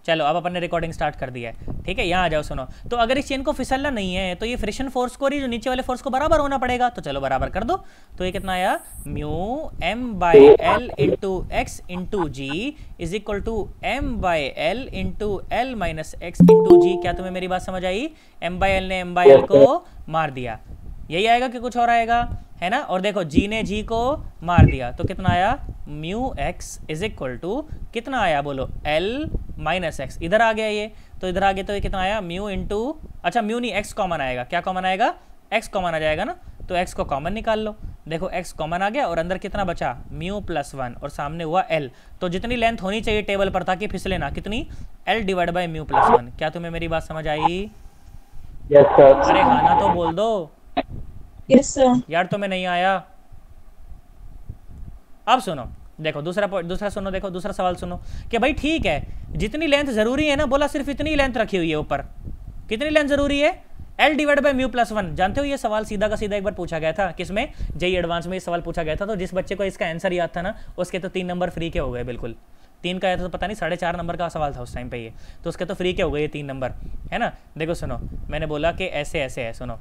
चलो अब अपन ने रिकॉर्डिंग स्टार्ट कर दिया है, ठीक है। यहाँ आ जाओ, सुनो। तो अगर इस चेन को फिसलना नहीं है तो ये फ्रिक्शन फोर्स को जो नीचे वाले फोर्स को बराबर होना पड़ेगा, तो चलो बराबर कर दो। तो ये कितना आया, mu m by l into x into g is equal to m by l into l minus x into g. क्या तुम्हें मेरी बात समझ आई? m बाई एल ने m बाई एल को मार दिया, यही आएगा कि कुछ और आएगा, है ना। और देखो g ने g को मार दिया, तो कितना आया, mu x is equal to कितना आया बोलो, l माइनस एक्स। इधर आ गया ये, तो इधर आ गया, तो ये कितना आया, म्यू इंटू, अच्छा म्यू नहीं, x कॉमन आएगा। क्या कॉमन आएगा? x कॉमन आ जाएगा ना, तो x को कॉमन निकाल लो। देखो x कॉमन आ गया और अंदर कितना बचा, म्यू प्लस 1 और सामने हुआ l। तो जितनी लेंथ होनी चाहिए टेबल पर ताकि फिसले ना, कितनी, l divide by mu plus 1। क्या तुम्हें मेरी बात समझ आई? Yes sir. अरे हाँ ना तो बोल दो। Yes sir. यार तुम्हें नहीं आया। अब सुनो, देखो दूसरा सुनो, देखो दूसरा सवाल सुनो कि भाई ठीक है, जितनी लेंथ जरूरी है ना, बोला सिर्फ इतनी लेंथ रखी हुई है ऊपर। कितनी लेंथ जरूरी है? l divide by mu plus 1। जानते हो ये सवाल सीधा का सीधा एक बार पूछा गया था, किसमें, जेईई एडवांस में ये सवाल पूछा गया था। तो जिस बच्चे को इसका आंसर याद था ना, उसके तो 3 नंबर फ्री के हो गए, बिल्कुल। 3 का आया था तो पता नहीं 4.5 नंबर का सवाल था उस टाइम पे ये, तो उसके तो फ्री के हो गए ये 3 नंबर, है ना। देखो सुनो, मैंने बोला कि ऐसे ऐसे है, सुनो।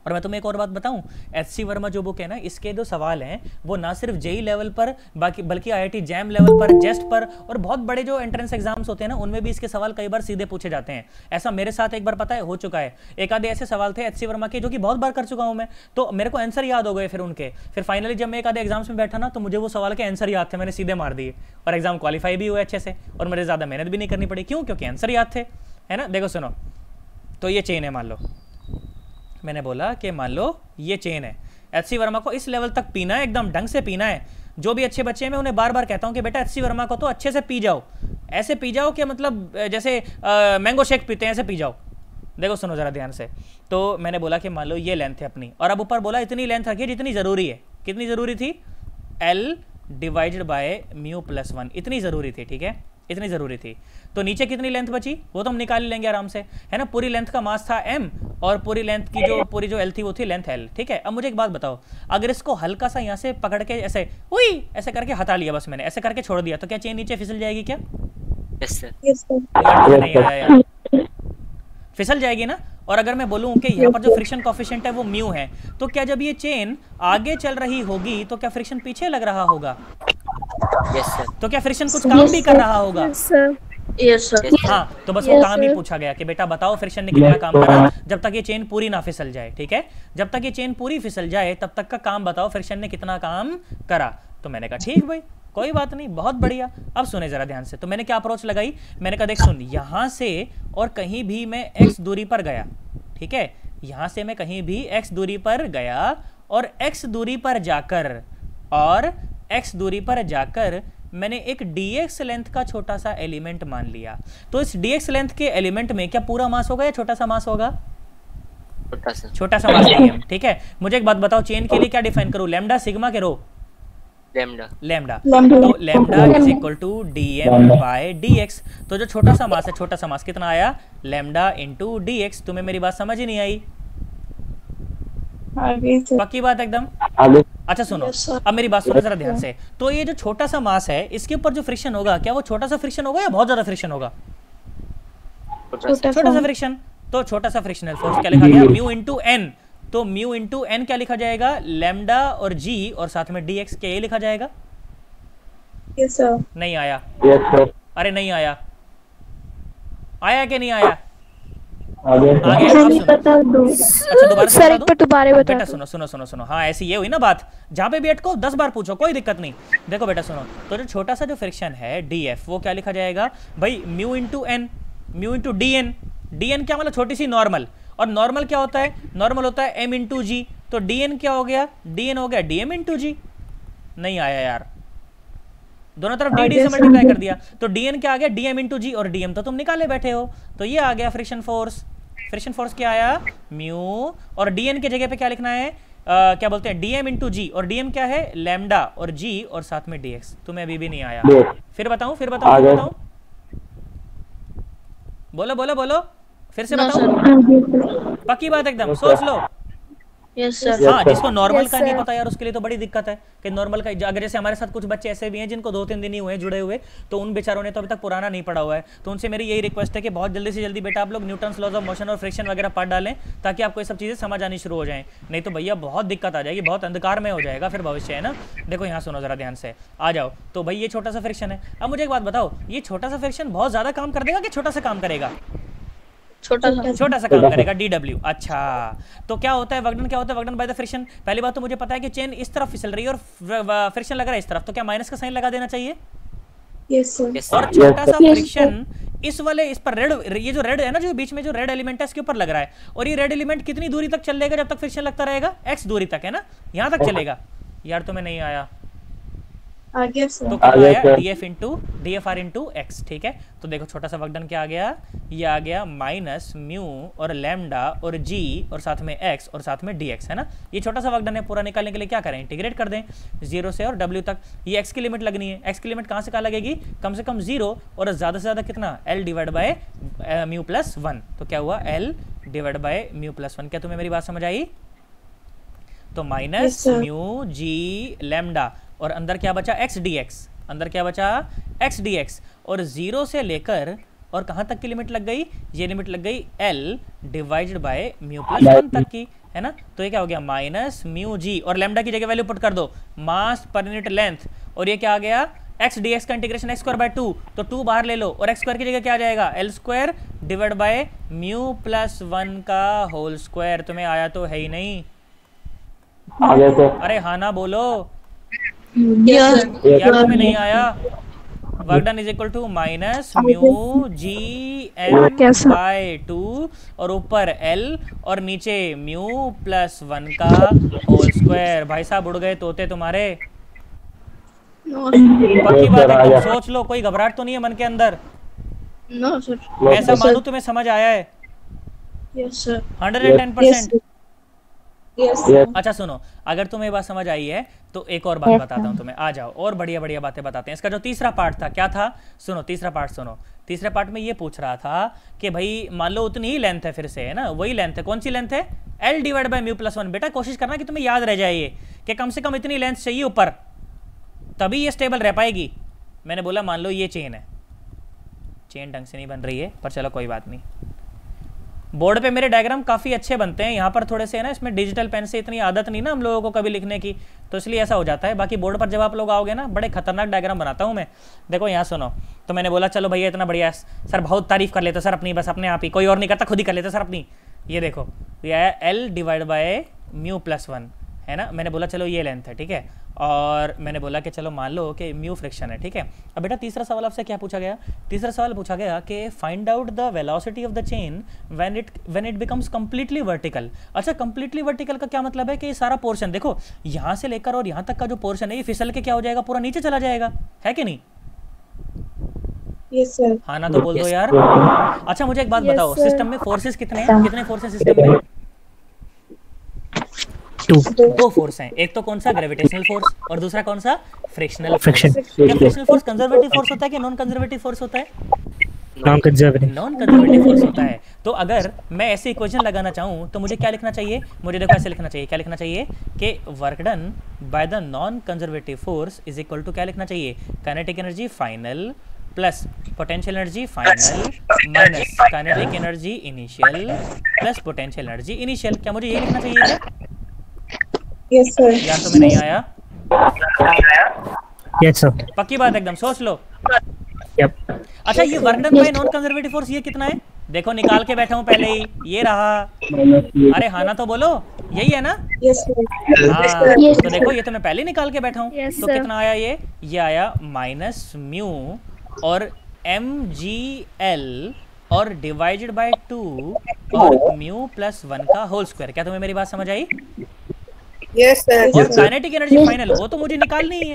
और मैं तुम्हें एक और बात बताऊं, एचसी वर्मा जो बुक है ना, इसके जो सवाल हैं वो ना सिर्फ जेई लेवल पर बल्कि आईआईटी जैम लेवल पर, जेस्ट पर और बहुत बड़े जो एंट्रेंस एग्जाम्स होते हैं ना, उनमें भी इसके सवाल कई बार सीधे पूछे जाते हैं। ऐसा मेरे साथ एक बार पता है हो चुका है, एक आधे ऐसे सवाल थे एचसी वर्मा के जो कि बहुत बार कर चुका हूं मैं, तो मेरे को आंसर याद हो गए फिर उनके। फिर फाइनली जब मैं एक आधे एग्जाम्स में बैठा ना, तो मुझे वो सवाल के आंसर याद थे, मैंने सीधे मार दिए और एग्जाम क्वालिफाई भी हुए अच्छे से, और मुझे ज़्यादा मेहनत भी नहीं करनी पड़ी। क्यों? क्योंकि आंसर याद थे, है ना। देखो सुनो, तो ये चेन है, मान लो, मैंने बोला कि मान लो ये चेन है, एचसी वर्मा को इस लेवल तक पीना है, एकदम ढंग से पीना है। जो भी अच्छे बच्चे हैं मैं उन्हें बार बार कहता हूं कि बेटा एचसी वर्मा को तो अच्छे से पी जाओ, ऐसे पी जाओ कि मतलब जैसे मैंगो शेक पीते हैं ऐसे पी जाओ। देखो सुनो जरा ध्यान से, तो मैंने बोला कि मान लो ये लेंथ है अपनी, और अब ऊपर बोला इतनी लेंथ रखिए जितनी जरूरी है। कितनी जरूरी थी? l divided by mu plus 1, इतनी जरूरी थी, ठीक है, इतनी जरूरी थी। तो नीचे कितनी लेंथ बची वो तो हम निकाल लेंगे आराम से, है ना। पूरी लेंथ का मास था m और पूरी लेंथ की जो पूरी जो l थी वो थी लेंथ l, ठीक है। अब मुझे एक बात बताओ, अगर इसको हल्का सा यहाँ से पकड़ के ऐसे हुई ऐसे करके हटा लिया, बस मैंने ऐसे करके छोड़ दिया, तो क्या चेन नीचे फिसल जाएगी क्या? Yes sir. नहीं आया यार, फिसल जाएगी ना। और अगर मैं बोलूं कि यहाँ पर जो फ्रिक्शन कोफिशिएंट है वो म्यू है, तो क्या जब ये चेन आगे चल रही होगी तो क्या फ्रिक्शन पीछे लग रहा होगा? Yes sir. तो क्या फ्रिक्शन कुछ काम भी कर रहा होगा? Yes sir. हाँ, तो बस वो काम ही पूछा गया कि बेटा बताओ फ्रिक्शन ने कितना काम करा, जब तक ये चेन पूरी ना फिसल जाए, ठीक है। जब तक ये चेन पूरी फिसल जाए तब तक का काम बताओ फ्रिक्शन ने कितना काम करा। तो मैंने कहा ठीक भाई, कोई बात नहीं, बहुत बढ़िया। अब सुने जरा ध्यान से, तो मैंने क्या अप्रोच लगाई, मैंने कहा देख सुन, यहां से और कहीं भी मैं x दूरी पर गया, ठीक है, यहां से मैं कहीं भी x दूरी पर गया और x दूरी पर जाकर मैंने एक dx लेंथ का छोटा सा एलिमेंट मान लिया। तो इस dx लेंथ के एलिमेंट में क्या पूरा मास होगा या छोटा सा मास होगा? छोटा सा मास dm, ठीक है। मुझे एक बात बताओ, चेन के लिए क्या डिफाइन करूं, लैम्डा, सिग्मा के रो? लैम्डा। तो lambda is equal to dm by dx। तो जो छोटा सा मास है, छोटा सा मास कितना आया, लैम्डा इंटू dx। तुम्हें मेरी बात समझ ही नहीं आई? पक्की बात एकदम? अच्छा सुनो, अब मेरी बात सुनो जरा ध्यान से। तो ये जो छोटा सा मास है इसके ऊपर जो फ्रिक्शन होगा, क्या वो छोटा सा फ्रिक्शन होगा या बहुत ज्यादा फ्रिक्शन होगा? छोटा सा फ्रिक्शन। तो छोटा सा फ्रिक्शनल फोर्स क्या लिखा गया, म्यू इंटू एन। तो म्यू इंटू एन क्या लिखा जाएगा, लैम्डा और जी और साथ में dx के लिखा जाएगा। Yes sir. नहीं आया? Yes sir. अरे नहीं आया, आया कि नहीं आया? आगे दोबारा बता बेटा सुनो सुनो सुनो सुनो, हाँ ऐसी ये हुई ना बात, जहाँ पे भी अटको 10 बार पूछो, कोई दिक्कत नहीं। देखो बेटा सुनो, तो जो छोटा सा जो फ्रिक्शन है df वो क्या लिखा जाएगा भाई, mu into N, mu into dn। dn क्या मतलब छोटी सी नॉर्मल, और नॉर्मल क्या होता है, नॉर्मल होता है m इंटू जी। तो dn क्या हो गया, dn हो गया dm इंटू जी। नहीं आया यार, दोनों तरफ dd से मल्टीप्लाई कर दिया, तो dn क्या आ गया, dm इंटू जी, और dm तो तुम निकाले बैठे हो, तो ये आ गया फ्रिक्शन फोर्स। फ्रिक्शन फोर्स क्या आया, म्यू, और dn के जगह पे क्या लिखना है, क्या बोलते हैं, dm इंटू जी, और dm क्या है, लैम्डा और g और साथ में dx। तुम्हें अभी भी नहीं आया? फिर बताऊं, फिर बताऊं, फिर बताऊं, बोलो बोलो बोलो, फिर से बताऊं? पक्की बात एकदम, सोच लो। Yes, sir. हाँ, जिसको नॉर्मल Yes, का नहीं sir. पता यार उसके लिए तो बड़ी दिक्कत है कि नॉर्मल का अगर जैसे हमारे साथ कुछ बच्चे ऐसे भी हैं जिनको 2-3 दिन ही हुए हैं जुड़े हुए, तो उन बेचारों ने तो अभी तक पुराना नहीं पढ़ा हुआ है। तो उनसे मेरी यही रिक्वेस्ट है कि बहुत जल्दी से जल्दी बेटा आप लोग न्यूटन्स लॉज ऑफ मोशन और फ्रिक्शन वगैरह पढ़ डालें, ताकि आपको ये सब चीज़ें समझ आनी शुरू हो जाएं। नहीं तो भैया बहुत दिक्कत आ जाएगी, बहुत अंधकार में हो जाएगा फिर भविष्य, है ना। देखो यहाँ सुनो ज़रा ध्यान से, आ जाओ। तो भाई ये छोटा सा फ्रिक्शन है। अब मुझे एक बात बताओ, ये छोटा सा फ्रिक्शन बहुत ज़्यादा काम कर देगा कि छोटा सा काम करेगा? छोटा सा। छोटा सा काम करेगा, DW। अच्छा, तो क्या होता है वगडन, क्या होता है वगडन बाय द फ्रिक्शन? पहली बात तो मुझे पता है कि चेन इस तरफ फिसल रही है और फ्रिक्शन लग रहा है इस तरफ, तो क्या माइनस का साइन लगा देना चाहिए? Yes, sir. Yes, sir. और छोटा सा Yes, फ्रिक्शन इस वाले, इस पर रेड, ये जो रेड है ना, जो बीच में जो रेड एलिमेंट है इसके ऊपर लग रहा है, और ये रेड एलिमेंट कितनी दूरी तक चलेगा जब तक फ्रिक्शन लगता रहेगा? x दूरी तक, है ना, यहाँ तक चलेगा। यार तुम्हें नहीं आया आगे sir. तो क्या आगे आया? sir. DFR इंटू एक्स, ठीक है। तो देखो छोटा सा वर्क डन क्या आ गया, ये आ गया माइनस म्यू और लैम्डा और जी और साथ में एक्स और साथ में dx, है ना। ये छोटा सा वर्क डन है, पूरा निकालने के लिए क्या करें, इंटीग्रेट कर दें 0 से और w तक। ये x की लिमिट लगनी है, x की लिमिट कहाँ से कहाँ लगेगी, कम से कम 0 और ज़्यादा से ज़्यादा कितना, l divide by mu plus 1। तो क्या हुआ, l divide by mu plus 1। क्या तुम्हें मेरी बात समझ आई? तो minus Yes, sir. Mu G lambda और अंदर क्या बचा, x dx, अंदर क्या बचा, x dx, और 0 से लेकर और कहाँ तक की लिमिट लग गई, ये लिमिट लग गई l divided by mu plus 1 तक की, है ना। तो ये क्या हो गया, माइनस म्यू जी, और लैम्डा की जगह वैल्यू पुट कर दो, मास पर यूनिट लेंथ, और ये क्या आ गया, x dx का इंटीग्रेशन x स्क्वायर बाय 2, तो 2 बाहर ले लो, और x स्क्वायर की जगह क्या आ जाएगा, l square divide by mu plus 1 का होल स्क्वायर। तुम्हें आया तो है ही नहीं, आगे सर। अरे हाँ ना बोलो Yes, sir. यार, तुम्हें नहीं आया। Work done is equal to minus mu G M कैसा? बाय 2 और ऊपर l और नीचे म्यू प्लस 1 का होल स्क्वायर। भाई साहब उड़ गए तोते तुम्हारे, No, पक्की Yes, बात sir, है, आ तुम गया। सोच लो, कोई घबराहट तो नहीं है मन के अंदर? no, sir. ऐसा मानो तुम्हें समझ आया है Yes, sir. 110%। Yes. Yes. अच्छा सुनो, अगर तुम्हें ये बात समझ आई है तो एक और बात बताता हूँ तुम्हें, आ जाओ और बढ़िया बढ़िया बातें बताते हैं। इसका जो तीसरा पार्ट था क्या था, सुनो तीसरा पार्ट सुनो। तीसरे पार्ट में ये पूछ रहा था कि भाई मान लो उतनी ही लेंथ है, फिर से है ना, वही लेंथ है। कौन सी लेंथ है, l divide by mu plus 1। बेटा कोशिश करना कि तुम्हें याद रह जाए ये, कि कम से कम इतनी लेंथ चाहिए ऊपर, तभी ये स्टेबल रह पाएगी। मैंने बोला मान लो ये चेन है, चेन ढंग से नहीं बन रही है, पर चलो कोई बात नहीं। बोर्ड पे मेरे डायग्राम काफ़ी अच्छे बनते हैं, यहाँ पर थोड़े से है ना, इसमें डिजिटल पेन से इतनी आदत नहीं ना हम लोगों को कभी लिखने की, तो इसलिए ऐसा हो जाता है। बाकी बोर्ड पर जब आप लोग आओगे ना, बड़े खतरनाक डायग्राम बनाता हूँ मैं। देखो यहाँ सुनो, तो मैंने बोला चलो भैया इतना बढ़िया है सर, बहुत तारीफ कर लेते सर अपनी, बस अपने आप ही, कोई और नहीं करता, खुद ही कर लेते सर अपनी। ये देखो ये है l divide by mu plus 1, है ना। मैंने बोला चलो ये लेंथ है, ठीक है, और मैंने बोला कि चलो मान लो कि म्यू फ्रिक्शन है, ठीक है। अब बेटा तीसरा सवाल आपसे क्या पूछा गया, तीसरा सवाल पूछा गया कि find out the velocity of the chain when it becomes completely vertical. अच्छा, कंप्लीटली वर्टिकल का क्या मतलब है कि ये सारा पोर्शन देखो, यहाँ से लेकर और यहाँ तक का जो पोर्शन है ये फिसल के क्या हो जाएगा, पूरा नीचे चला जाएगा, है कि नहीं? Yes, sir. हाँ ना तो बोल दो Yes. यार। अच्छा मुझे एक बात Yes, बताओ, sir. सिस्टम में फोर्सेस कितने हैं, कितने फोर्सेस सिस्टम में? दो फोर्स हैं, एक तो कौन सा, ग्रेविटेशनल फोर्स, और दूसरा कौन सा, फ्रिक्शनल फोर्स। क्या फ्रिक्शनल फोर्स कंजर्वेटिव फोर्स होता है कि नॉन कंजर्वेटिव फोर्स होता है? Non conservative. Non conservative force होता है। तो अगर मैं ऐसे इक्वेशन लगाना चाहूँ तो मुझे क्या लिखना चाहिए, मुझे देखो ऐसे लिखना चाहिए, क्या लिखना चाहिए कि work done by the non conservative force is equal to क्या लिखना चाहिए, kinetic energy final plus potential energy final minus kinetic energy initial plus potential energy initial. क्या मुझे ये लिखना चाहिए क्या? Yes, sir. यार तुम्हें नहीं आया? Yes sir. पक्की बात एकदम, सोच लो। यप। अच्छा ये work done bye non conservative force ये कितना है, देखो निकाल के बैठा हूँ पहले ही, ये रहा। अरे हाँ ना तो बोलो, यही है ना? Yes, sir. हाँ, Yes, तो देखो ये तो मैं पहले ही निकाल के बैठा हूँ। Yes, तो sir. कितना आया ये आया माइनस म्यू और mgl और डिवाइडेड बाय 2 और म्यू प्लस 1 का होल स्क्वायर। क्या तुम्हें मेरी बात समझ आई? Yes, sir. और काइनेटिक एनर्जी फाइनल वो तो मुझे निकालनी ही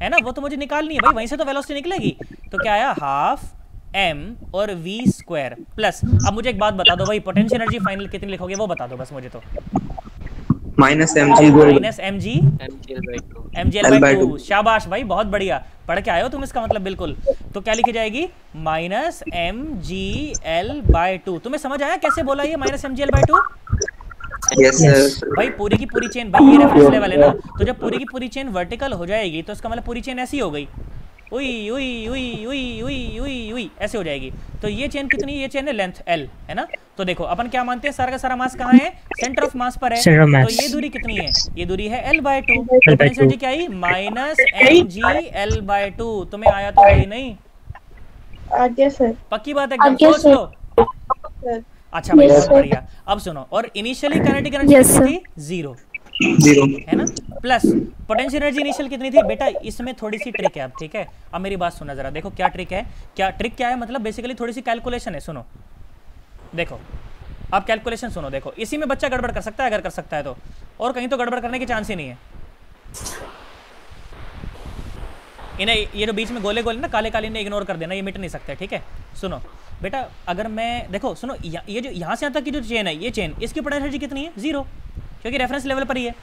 है ना, वो तो मुझे निकालनी है भाई, वहीं से तो वेलोसिटी निकलेगी। तो क्या आया, हाफ m और v स्क्वायर प्लस, अब मुझे एक बात बता दो भाई, पोटेंशियल एनर्जी फाइनल कितनी लिखोगे वो बता दो बस मुझे। तो minus M G minus mg MGL by 2. mgl/2। शाबाश भाई, बहुत बढ़िया पढ़ के आए हो तुम, इसका मतलब बिल्कुल। तो क्या लिखी जाएगी, माइनस mgl/2। तुम्हें समझ आया कैसे बोला ये माइनस mgl/2? Yes, sir. भाई पूरी की पूरी चेन, भाई ये रेफरेंस लेवल है ना, तो जब पूरी की पूरी चेन वर्टिकल हो जाएगी तो इसका मतलब पूरी चेन ऐसी हो गई, उई उई उई उई उई उई उई ऐसे हो जाएगी। तो ये चेन कितनी, ये चेन है लेंथ L है ना। तो देखो अपन क्या मानते हैं, सारा का सारा मास कहाँ है, सेंटर ऑफ मास पर है। तो ये दूरी कितनी है, ये दूरी है L/2। तो पोटेंशियल क्या आई, -mg/L/2। तुम्हें आया तो वही नहीं, आगे सर। पक्की बात है, एकदम सोच लो। अच्छा भाई बहुत बढ़िया। अब सुनो, और इनिशियली काइनेटिक एनर्जी कितनी थी, 0 है ना, प्लस पोटेंशियल एनर्जी इनिशियल कितनी थी बेटा। इसमें थोड़ी सी ट्रिक है अब, ठीक है। अब मेरी बात सुना जरा, देखो क्या ट्रिक है, क्या ट्रिक क्या है, मतलब बेसिकली थोड़ी सी कैलकुलेशन है। सुनो देखो, आप कैलकुलेशन सुनो, देखो इसी में बच्चा गड़बड़ कर सकता है अगर कर सकता है तो, और कहीं तो गड़बड़ करने की चांस ही नहीं है। इन्हें ये जो बीच में गोले गोले ना काले काले इन्हें इग्नोर कर देना, ये मिट नहीं सकते, ठीक है। सुनो बेटा, अगर मैं देखो सुनो, ये जो यहाँ से यहाँ तक की जो चेन है, ये चेन, इसकी पोटेंशियल एनर्जी कितनी है, 0, क्योंकि रेफरेंस लेवल पर ही है।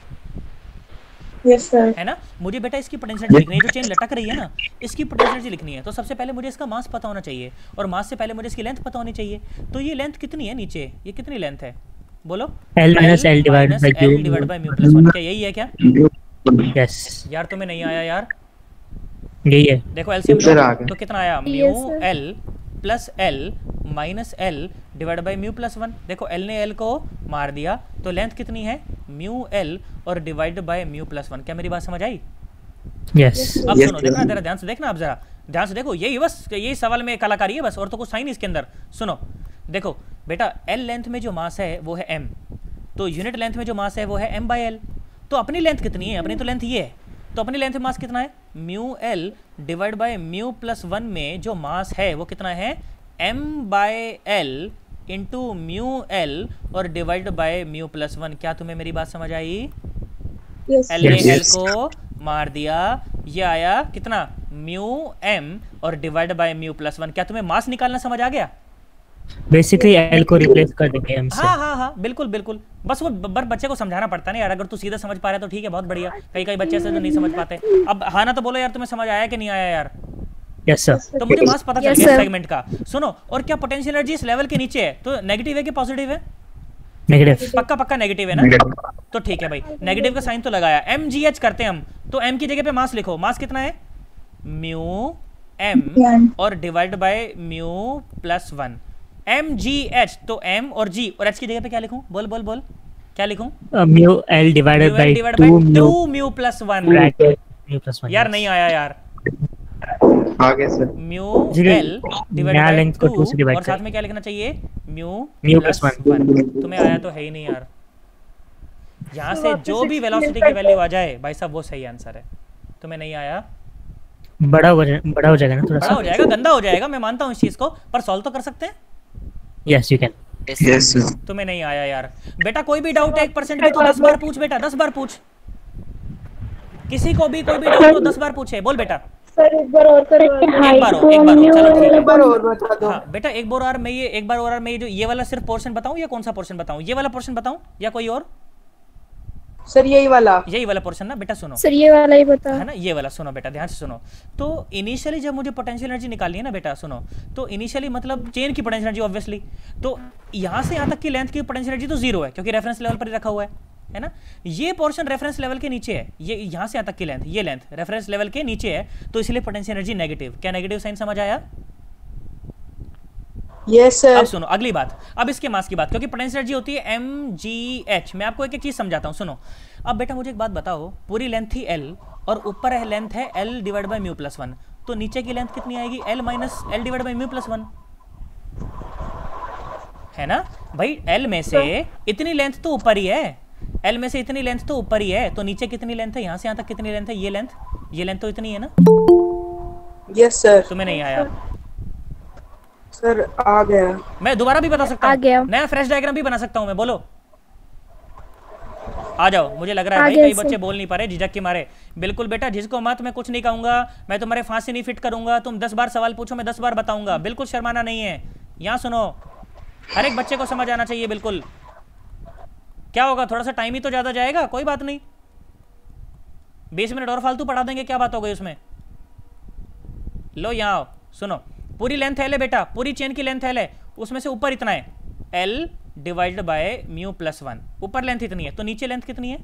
Yes sir. है ना। मुझे बेटा इसकी पोटेंशियल एनर्जी लिखनी है, जो चेन लटक रही है ना, इसकी पोटेंशियल एनर्जी लिखनी है। तो सबसे पहले मुझे इसका मास पता होना चाहिए, और मास से पहले मुझे इसकी लेंथ पता होनी चाहिए। तो ये लेंथ कितनी है नीचे, ये कितनी लेंथ है बोलो, L minus L divided by μ+1। क्या यही है क्या, Yes, यार तुम्हें नहीं आया यार, यही है। देखो एलसीएम इधर आ गया। तो कितना आया, μL + L - L divide by μ+1। देखो L ने L को मार दिया, तो लेंथ कितनी है, μL और डिवाइड बाय μ+1। क्या मेरी बात समझ आई। Yes. अब सुनो, देखना जरा ध्यान से देखना, आप जरा ध्यान से देखो, यही बस यही सवाल में कलाकारी है बस, और तो कुछ साइन इसके अंदर। सुनो देखो बेटा, L लेंथ में जो मास है वो है m, तो यूनिट लेंथ में जो मास है वो है m/L। तो अपनी लेंथ कितनी है, अपनी तो लेंथ ये है, तो अपनी लेंथ में मास कितना है, μL डिवाइड बाय μ+1 में जो मास है वो कितना है, m/L इंटू μL और डिवाइड बाय μ+1। क्या तुम्हें मेरी बात समझ आई। L ने L को मार दिया, ये आया कितना, μm और डिवाइड बाय μ+1। क्या तुम्हें मास निकालना समझ आ गया। बेसिकली L को रिप्लेस कर देंगे m से। हाँ हाँ हाँ बिल्कुल बिल्कुल, बस वो बच्चे को समझाना पड़ता है ना यार। अगर तू सीधा समझ पा रहा है तो ठीक है, बहुत बढ़िया। कई कई बच्चे से जो नहीं समझ पाते। अब हाँ ना तो बोलो यार, तुम्हें समझ आया कि नहीं आया यार। Yes sir. तो मुझे मास पता चल गया सेगमेंट का। सुनो, और क्या पोटेंशियल एनर्जी इस लेवल के नीचे है तो नेगेटिव है कि पॉजिटिव है, नेगेटिव। पक्का पक्का नेगेटिव है ना। तो ठीक है भाई, नेगेटिव का साइन तो लगाया। mgh करते हैं हम, तो m की जगह पे मास लिखो। मास कितना है, μm और डिवाइड बाय μ+1। mgh, तो m और g और h की जगह पे क्या लिखूं, बोल बोल बोल, क्या लिखूं, μL डिवाइडेड बाय 2 μ+1। ब्रैकेट μ+1। यार नहीं आया यार, आगे सर, μL डिवाइडेड बाय 2 और साथ में क्या लिखना चाहिए, μ+1। तुम्हें आया तो है ही नहीं यार। यहाँ से जो भी वेलोसिटी की वैल्यू आ जाए भाई साहब वो सही आंसर है। तुम्हें नहीं आया, बड़ा हो जाएगा ना, थोड़ा सा बड़ा हो जाएगा, गंदा हो जाएगा, मैं मानता हूँ इस चीज को, पर सॉल्व तो कर सकते हैं। Yes you can. Yes sir. तुम्हें नहीं आया यार। बेटा कोई भी डाउट है 1% भी तो 10 बार पूछ बेटा, 10 बार पूछ। किसी को भी कोई भी डाउट हो 10 बार पूछे, बोल बेटा। सर एक बार और करो। एक बार और, चलो ठीक है। एक बार और बता दो। हाँ बेटा एक बार और मैं ये जो ये वाला सिर्फ पोर्शन बताऊं या कौन सा पोर्शन बताऊं, ये वाला पोर्शन बताऊं या कोई और। सर यही वाला पोर्शन ना बेटा। सुनो सर, ये वाला ही बता, है ना, ये वाला सुनो बेटा, ध्यान से सुनो। तो इनिशियली जब मुझे पोटेंशियल एनर्जी निकालनी है ना बेटा, सुनो, तो इनिशियली मतलब चेन की पोटेंशियल एनर्जी ऑब्वियसली, तो यहाँ से यहाँ तक की लेंथ की पोटेंशियल एनर्जी तो 0 है क्योंकि रेफरेंस लेवल पर ही रखा हुआ है ना। ये पोर्शन रेफरेंस लेवल के नीचे है, ये यहाँ से यहाँ तक की लेंथ, ये लेंथ रेफरेंस लेवल के नीचे है, तो इसलिए पोटेंशियल एनर्जी नेगेटिव। क्या नेगेटिव साइन समझ आया। Yes sir. अब सुनो अगली बात, अब इसके मास की बात, क्योंकि पोटेंशियल एनर्जी होती है mgh। मैं आपको एक एक चीज समझाता हूँ, सुनो। अब बेटा मुझे एक बात बताओ, पूरी लेंथ थी L और ऊपर है लेंथ है L डिवाइड बाय μ+1, तो नीचे की लेंथ कितनी आएगी, L minus L divide by μ+1, है ना भाई। L में से इतनी लेंथ तो ऊपर ही है, L में से इतनी लेंथ तो ऊपर ही है, तो नीचे कितनी लेंथ है, यहाँ से यहाँ तक कितनी लेंथ है, ये लेंथ तो इतनी है ना। Yes sir. तुम्हें नहीं आया सर, आ गया। मैं दोबारा भी बता सकता हूँ, नया फ्रेश डायग्राम भी बना सकता हूँ मैं, बोलो आ जाओ। मुझे लग रहा है भाई कई बच्चे बोल नहीं पा रहे झिझक के मारे। बिल्कुल बेटा झिझको मत, मैं कुछ नहीं कहूंगा, मैं तुम्हारे फांसी नहीं फिट करूंगा। तुम 10 बार सवाल पूछो, मैं 10 बार बताऊंगा, बिल्कुल शर्माना नहीं है। यहाँ सुनो, हर एक बच्चे को समझ आना चाहिए बिल्कुल। क्या होगा, थोड़ा सा टाइम ही तो ज्यादा जाएगा, कोई बात नहीं, 20 मिनट और फालतू पढ़ा देंगे, क्या बात हो गई उसमें। लो यहाँ आओ, सुनो। पूरी लेंथ L है बेटा, पूरी चेन की लेंथ L है, उसमें से ऊपर इतना है L divided by mu plus 1। ऊपर लेंथ इतनी है तो नीचे लेंथ कितनी है?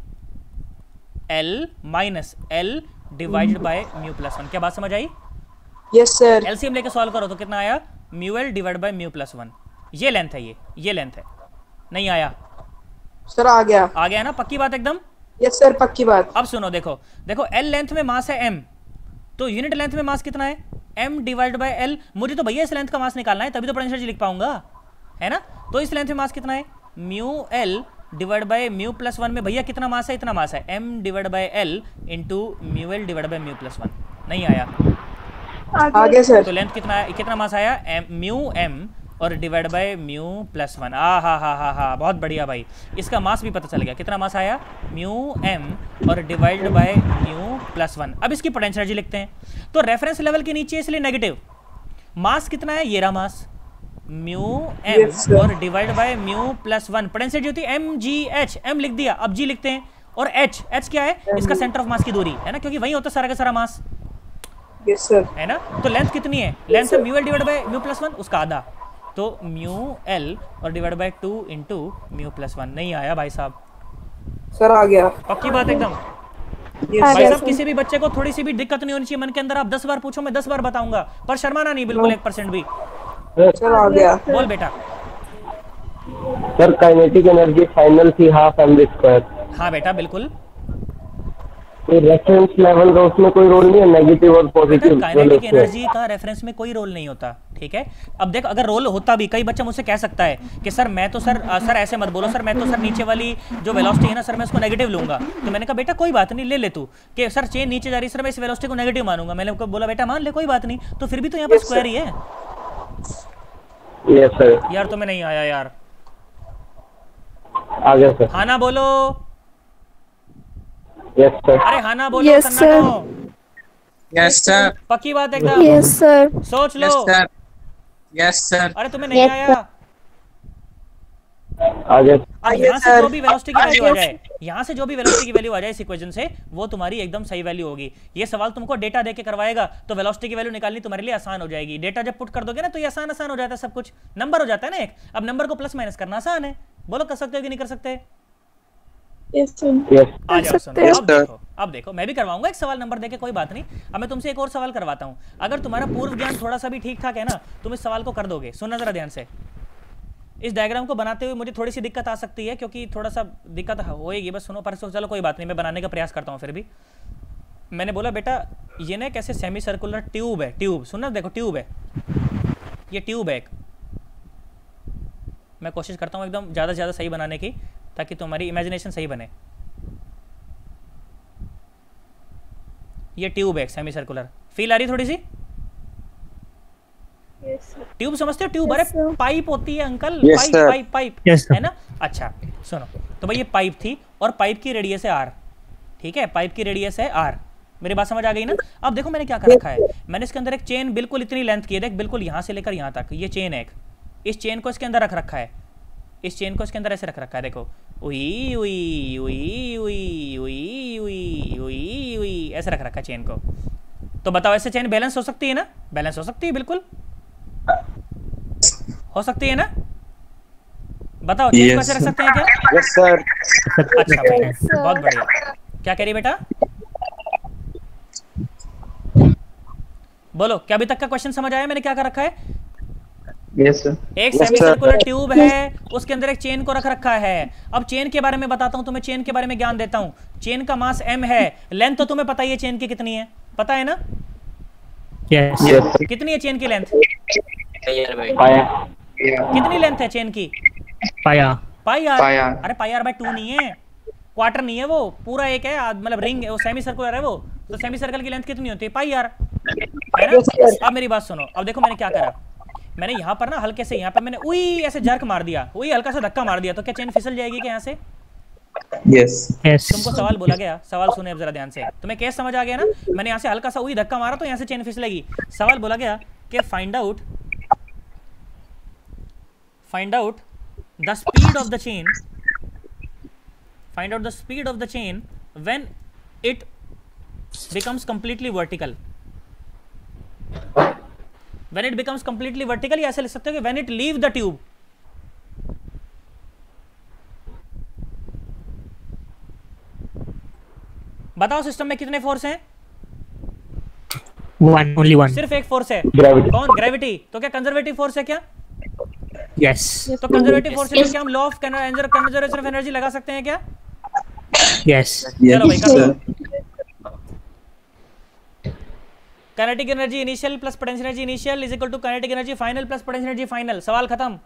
L minus l divided by mu plus 1। क्या बात समझ आई? Yes sir. एलसीएम लेके सॉल्व करो तो कितना आया? Mu l divide by mu plus 1। ये लेंथ है, ये लेंथ है। नहीं आया सर? आ गया। आ गया ना? पक्की बात एकदम? यस सर, पक्की बात। अब सुनो, देखो देखो एल लेंथ में मास है m, तो यूनिट लेंथ में मास कितना है? m divide by L. मुझे तो भैया इस लेंथ का मास निकालना है, तभी तो पोटेंशियल लिख पाऊंगा, है ना? तो इस लेंथ में मास कितना है? Mu l divide by mu plus 1 में भैया कितना मास है? इतना मास है, m divide by L into mu l divide by mu plus 1। नहीं आया? आगे सर। तो लेंथ कितना मास आया? म्यू m और डिवाइड बाय म्यू प्लस 1। हा, बहुत बढ़िया भाई, इसका मास भी पता चल गया। कितना मास आया? म्यू m और डिवाइड बाय म्यू प्लस 1। अब इसकी पोटेंशियल एनर्जी लिखते हैं। तो रेफरेंस लेवल के नीचे इसलिए नेगेटिव। मास कितना है? ये रहा मास, म्यू m और divide by mu plus 1। Potential होती है mgh, m लिख दिया, अब g लिखते हैं। और h क्या है? इसका सेंटर ऑफ मास की दूरी है ना, क्योंकि वही होता है सारा का सारा मास, यस सर। है ना? तो लेंथ कितनी है? लेंथ है mu l divide by mu plus 1, उसका आधा, तो म्यू एल और divide by 2 into mu plus 1। नहीं आया भाई साहब? सर आ गया। पक्की बात एकदम? यस भाई सर। साहब किसी भी बच्चे को थोड़ी सी भी दिक्कत नहीं होनी चाहिए मन के अंदर। आप 10 बार पूछो, मैं 10 बार बताऊंगा, पर शर्माना नहीं बिल्कुल 1% भी। सर आ गया। बोल बेटा। सर काइनेटिक एनर्जी फाइनल थी हाफ एम स्क्वायर। हाँ बेटा बिल्कुल। तो रेफरेंस लेवल का उसमें कोई रोल नहीं है, नेगेटिव और पॉजिटिव? काइनेटिक एनर्जी का रेफरेंस में कोई रोल नहीं होता, ठीक है? अब देख, अगर रोल होता भी, कई बच्चा मुझसे कह सकता है कि सर मैं तो सर ऐसे मत बोलो सर, मैं तो सर नीचे वाली जो वेलोसिटी है ना सर, मैं उसको नेगेटिव लूंगा। तो मैंने कहा बेटा कोई बात नहीं, ले ले तू, कि सर चेन नीचे जा रही है सर, मैं इस वेलोसिटी को नेगेटिव मानूंगा। मैंने बोला बेटा मान ले, कोई बात नहीं। तो फिर भी तो यहाँ पर स्क्वायर ही है। Yes sir. यार तुम्हें नहीं आया यार? आ गया सर। हाँ ना बोलो। Yes sir. अरे हाँ ना बोलो। Yes, sir. Yes sir. पक्की बात एकदम? Yes sir. सोच लो। Yes sir. Yes sir. अरे तुम्हें नहीं Yes, आया? आ गया। अब यहाँ से जो भी वेलोसिटी की वैल्यू आ जाए, यहाँ से जो भी वेलोसिटी की वैल्यू आ जाए इस इक्वेशन से, वो तुम्हारी एकदम सही वैल्यू होगी। ये सवाल तुमको डेटा देके करवाएगा, तो वेलोसिटी की वैल्यू निकालनी तुम्हारे लिए आसान हो जाएगी। डेटा जब पुट कर दोगे ना तो ये आसान हो जाता है, सब कुछ नंबर हो जाता है ना एक। अब नंबर को प्लस माइनस करना आसान है। बोलो कर सकते हो कि नहीं कर सकते? Yes sir. यस। आ जाओ सुनो। Yes, sir. अब देखो मैं भी करवाऊंगा एक सवाल नंबर देके, कोई बात नहीं। अब मैं तुमसे एक और सवाल करवाता हूँ। अगर तुम्हारा पूर्व ज्ञान थोड़ा सा भी ठीक ठाक है ना, तुम इस सवाल को कर दोगे। सुनना जरा ध्यान से। इस डायग्राम को बनाते हुए मुझे थोड़ी सी दिक्कत आ सकती है, क्योंकि थोड़ा सा दिक्कत होएगी, बस सुनो। पर चलो कोई बात नहीं, मैं बनाने का प्रयास करता हूँ। फिर भी मैंने बोला बेटा ये ना कैसे सेमी सर्कुलर ट्यूब है, ट्यूब सुनना, देखो ट्यूब है, ये ट्यूब है एक। मैं कोशिश करता हूँ एकदम ज़्यादा से ज़्यादा सही बनाने की, ताकि तुम्हारी इमेजिनेशन सही बने। ये ट्यूब है एक सेमी सर्कुलर, फील आ रही थोड़ी सी? ट्यूब समझते हो? ट्यूब, अरे पाइप होती है uncle, Yes, pipe sir. Pipe pipe, Yes, sir. है ना? अच्छा सुनो, तो भाई ये पाइप थी और पाइप की रेडियस है r, ठीक है? पाइप की रेडियस है r। मेरी बात समझ आ गई ना? अब देखो मैंने क्या कर रखा है, मैंने इसके अंदर एक चेन बिल्कुल इतनी लेंथ की है, देख बिल्कुल यहाँ से लेकर यहाँ तक, ये चेन है एक। इस चेन को इसके अंदर रख रखा है, इस चेन को इसके अंदर ऐसे रख रखा है, देखो उई उई उई उई उई उई उई उई ऐसे रख रखा है चेन को। तो बताओ ऐसे चेन बैलेंस हो सकती है ना? बैलेंस हो सकती है, बिल्कुल हो सकती है ना? बताओ चेन को ऐसे रख सकते हैं क्या? Yes sir. अच्छा भाई, बहुत बढ़िया। क्या कह रही बेटा? बोलो, क्या अभी तक का क्वेश्चन समझ आया मैंने क्या कर रखा है? Yes sir. एक सेमी सर्कुलर ट्यूब है, उसके अंदर एक चेन को रख रखा है। अब चेन के बारे में बताता हूं तुम्हें, चेन के बारे में ज्ञान देता हूं। चेन का मास m है, लेंथ तो तुम्हें पता ही है चेन की कितनी है, पता है ना? Yes. कितनी है चेन की लेंथ? पाया। कितनी लेंथ है चेन की? पाया. Pi R. Pi R. अरे पाई आर बाय 2 नहीं है, क्वार्टर नहीं है वो, पूरा एक है, मतलब रिंग है वो, सेमी सर्कुलर है वो। तो सेमी सर्कल की लेंथ कितनी होती है? पाई आर, है ना? अब मेरी बात सुनो, अब देखो मैंने क्या करा, मैंने यहाँ पर ना हल्के से यहाँ पर मैंने उई ऐसे झर्क मार दिया, उई हल्का सा धक्का मार दिया, तो क्या चेन फिसल जाएगी क्या यहाँ से? यस। Yes. तुमको सवाल बोला गया, सवाल सुने अब जरा ध्यान से, तुम्हें केस समझ आ गया ना? मैंने यहाँ से हल्का सा उई धक्का मारा तो यहाँ से चेन फिसलेगी। सवाल बोला गया कि find out the speed of the chain, find out the speed of the chain when it becomes completely vertical, when it becomes completely vertical, या ऐसे लिख सकते हो कि when it leave the tube, बताओ सिस्टम में कितने फोर्स हैं? One, only one. सिर्फ एक फोर्स है। Gravity. कौन? ग्रेविटी। तो क्या कंजर्वेटिव फोर्स है क्या? Yes. तो कंजर्वेटिव फोर्स है तो क्या हम law of conservation of energy लगा सकते हैं क्या? Yes. चलो भाई, Yes, कर sir. दो। Kinetic energy initial plus potential energy initial is equal to kinetic energy final plus potential energy final. सवाल खत्म।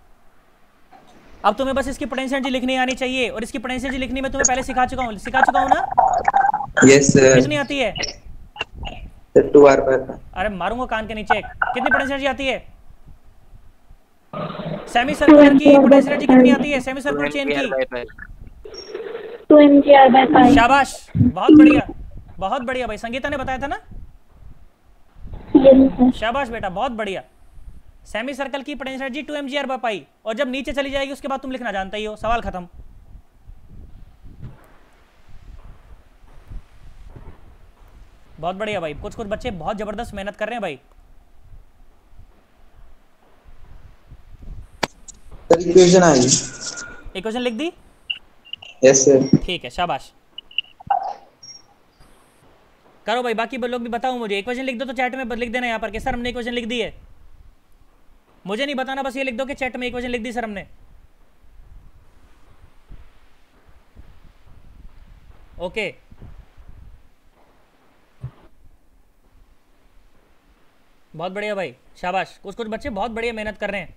अब तुम्हें बस इसकी पोटेंशियल एनर्जी लिखनी आनी चाहिए, और इसकी पोटेंशियल एनर्जी लिखनी मैं तुम्हें पहले सिखा चुका हूँ ना? Yes, sir. कितनी आती है? Sir, 2R by pi. अरे मारूंगा कान के नीचे। कितनी पोटेंशियल एनर्जी आती है? सेमी सर्कुलर की पोटेंशियल एनर्जी कितनी आती है? सेमी सर्कुलर चेन की 2 mgr by pi. शाबाश, बहुत बढ़िया, बहुत बढ़िया भाई। संगीता ने बताया था ना? Yes, sir. शाबाश बेटा, बहुत बढ़िया। सेमी सर्कल की potential energy 2 mgr by pi, और जब नीचे चली जाएगी उसके बाद तुम लिखना जानता ही हो। सवाल खत्म। बहुत बढ़िया भाई। कुछ कुछ बच्चे बहुत जबरदस्त मेहनत कर रहे हैं भाई। Sir, equation आई। इक्वेशन लिख दी? Yes, sir. ठीक है, शाबाश। करो भाई, बाकी लोग भी बताओ मुझे। इक्वेशन लिख दो तो चैट में लिख देना यहाँ पर कि सर हमने इक्वेशन लिख दी है। मुझे नहीं बताना, बस ये लिख दो कि चैट में इक्वेशन लिख दी सर हमने। ओके, बहुत बढ़िया भाई, शाबाश। कुछ कुछ बच्चे बहुत बढ़िया मेहनत कर रहे हैं।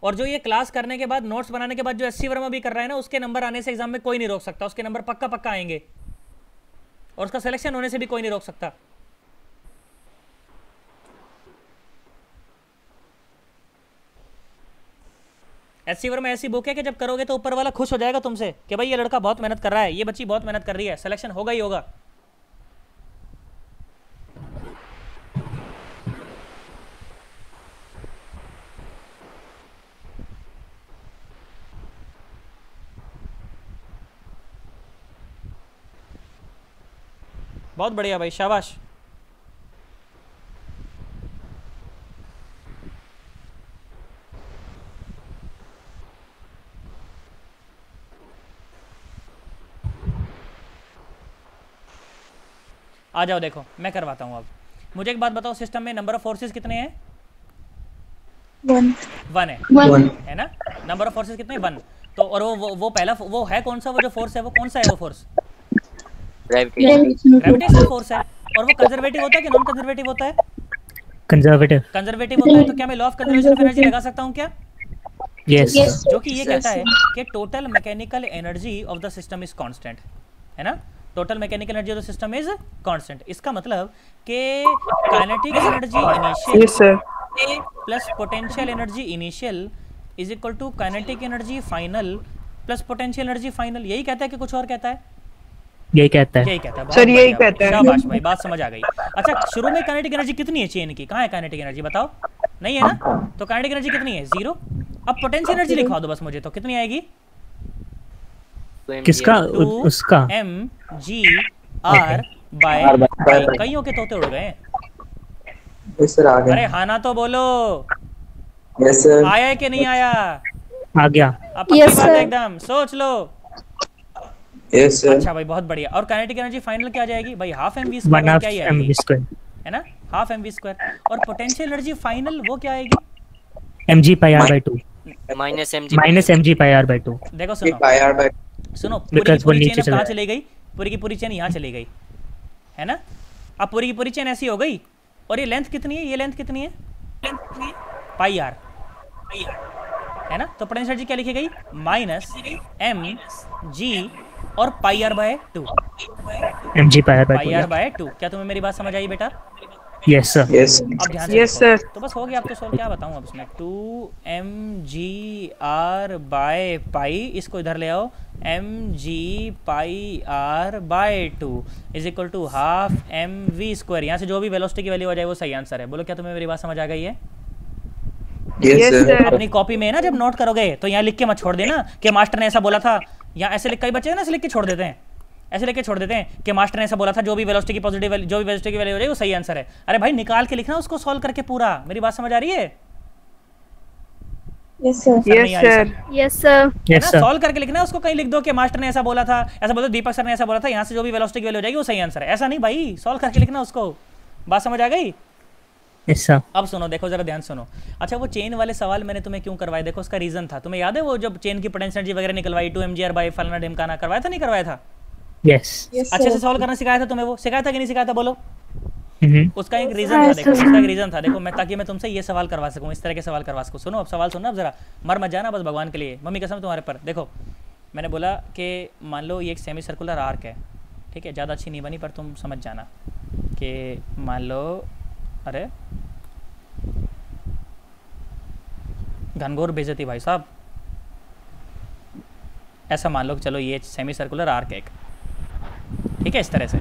और जो ये क्लास करने के बाद, नोट्स बनाने के बाद जो एससी वर्मा भी कर रहा है ना, उसके नंबर आने से एग्जाम में कोई नहीं रोक सकता। उसके नंबर पक्का पक्का आएंगे, और उसका सिलेक्शन होने से भी कोई नहीं रोक सकता। एससी वर्मा ऐसी बुक है कि जब करोगे तो ऊपर वाला खुश हो जाएगा तुमसे कि भाई ये लड़का बहुत मेहनत कर रहा है, ये बच्ची बहुत मेहनत कर रही है, सिलेक्शन होगा ही होगा। बहुत बढ़िया भाई, शाबाश। आ जाओ, देखो मैं करवाता हूँ। अब मुझे एक बात बताओ, सिस्टम में नंबर ऑफ फोर्सेस कितने हैं? 1 है। 1. है ना? नंबर ऑफ फोर्सेस कितने? 1। तो और वो पहला वो है कौन सा? वो जो फोर्स है वो कौन सा है? वो फोर्स ग्रेविटेशनल फोर्स है। और वो कंजर्वेटिव होता है कि नॉन कंजर्वेटिव होता है? Conservative. कंजर्वेटिव होता है। तो क्या मैं law of conservation of energy लगा सकता हूँ क्या? Yes. जो कि ये कहता है कि total mechanical energy of the system is constant, है ना? Total mechanical energy of the system is constant. इसका मतलब कि kinetic energy initial Yes, sir. Plus potential energy initial is equal to kinetic energy final plus potential energy final. यही कहता है कि कुछ और कहता है? यही कहता है। यही कहता है। सर, यही कहता है। शाबाश भाई, बात समझ आ गई। अच्छा, शुरू में काइनेटिक एनर्जी कितनी है चेन की? कहाँ है काइनेटिक एनर्जी? बताओ। नहीं है ना? तो काइनेटिक एनर्जी कितनी है? 0। अब पोटेंशियल एनर्जी लिखवा दो बस मुझे, तो कितनी आएगी? किसका? उसका mgr बाय कईयों के तोते उड़ गए। Yes, sir, आ गया। अरे हाँ ना तो बोलो। Yes, sir. आया है कि नहीं आया? आ गया। अब पक्की बात है एकदम, सोच लो। Yes, sir. अच्छा भाई, बहुत बढ़िया। और काइनेटिक एनर्जी फाइनल क्या आ जाएगी भाई? Half mv 1 square. half क्या ही mv आएगी? square. है ना? Half mv square. और पोटेंशियल एनर्जी फाइनल वो क्या आएगी? mg pi r by 2. Minus Minus mg pi r by 2. देखो सुनो, Pi R by. सुनो, पूरी की Because वो पूरी नीचे चेन चला कहाँ है। चली गई? पूरी की पूरी चेन यहाँ चली गई, है ना? अब पूरी की पूरी चेन ऐसी हो गई। और ये लेंथ कितनी है? ये लेंथ कितनी है? पाई आर, है ना? तो पोटेंशियल एनर्जी क्या लिखी गई? माइनस एम जी और pi r by 2। mg pi r by pi 2. R by 2। क्या तुम्हें मेरी बात समझ आई बेटा? Yes, sir. Yes. अब ध्यान से Yes, देखो। sir. तो बस हो गया। अब तो सोल्व क्या बताऊं अब इसमें? 2mgr बाय पाई, इसको इधर ले आओ, mg pi r by 2 is equal to half mv square. यहाँ से जो भी वेलोसिटी की वैल्यू आ जाए वो सही आंसर है। बोलो, क्या तुम्हें मेरी बात समझ आ गई है? Yes, Yes, sir. sir. अपनी कॉपी में ना जब नोट करोगे तो यहाँ लिख के मत छोड़ देना कि मास्टर ने ऐसा बोला था। यहाँ ऐसे लिख, कई बच्चे ना ऐसे लिख के छोड़ देते हैं, ऐसे लिख के छोड़ देते हैं कि मास्टर ने ऐसा बोला था, जो भी वेलोसिटी की पॉजिटिव वैल्यू, जो भी वेलोसिटी की वैल्यू हो जाए वो सही आंसर है। अरे भाई निकाल के लिखना उसको, सॉल्व करके पूरा। मेरी बात समझ आ रही है? Yes, sir. Yes, sir. Yes, sir. है Yes, ना, sir. सॉल्व करके लिखना है, उसको कहीं लिख दो कि मास्टर ने ऐसा बोला था, ऐसा बोल दो दीपक सर ने ऐसा बोला था, यहाँ से जो भी वेलोसिटी की वैल्यू हो जाएगी वो सही आंसर है। ऐसा नहीं भाई, सॉल्व करके लिखना उसको। बात समझ आ गई? Yes, sir. अब सुनो, देखो जरा ध्यान सुनो। अच्छा, वो चेन वाले सवाल मैंने तुम्हें क्यों करवाए, देखो उसका रीजन था। तुम्हें याद है वो जब चेन की पोटेंशियल एनर्जी वगैरह निकलवाई 2 mgr बाय फलाना ढिमकाना, करवाया था नहीं करवाया था? Yes. Yes, अच्छे से sir. सॉल्व करना सिखाया था तुम्हें, वो सिखाया था कि नहीं सिखाया था बोलो? Mm-hmm. उसका एक रीजन था, देखो उसका एक रीजन था, देखो मैं, ताकि मैं तुमसे ये सवाल करवा सकूं, इस तरह के सवाल करवा सकूं। सुनो अब सवाल सुनना, अब जरा मर मत जाना बस भगवान के लिए, मम्मी कसम तुम्हारे पर। देखो मैंने बोला कि मान लो ये एक सेमी सर्कुलर आर्क है, ठीक है, ज़्यादा अच्छी नहीं बनी पर तुम समझ जाना कि मान लो, अरे घनघोर बेइज्जती भाई साहब, ऐसा मान लो कि चलो ये सेमी सर्कुलर आर्क है एक, ठीक है, इस तरह से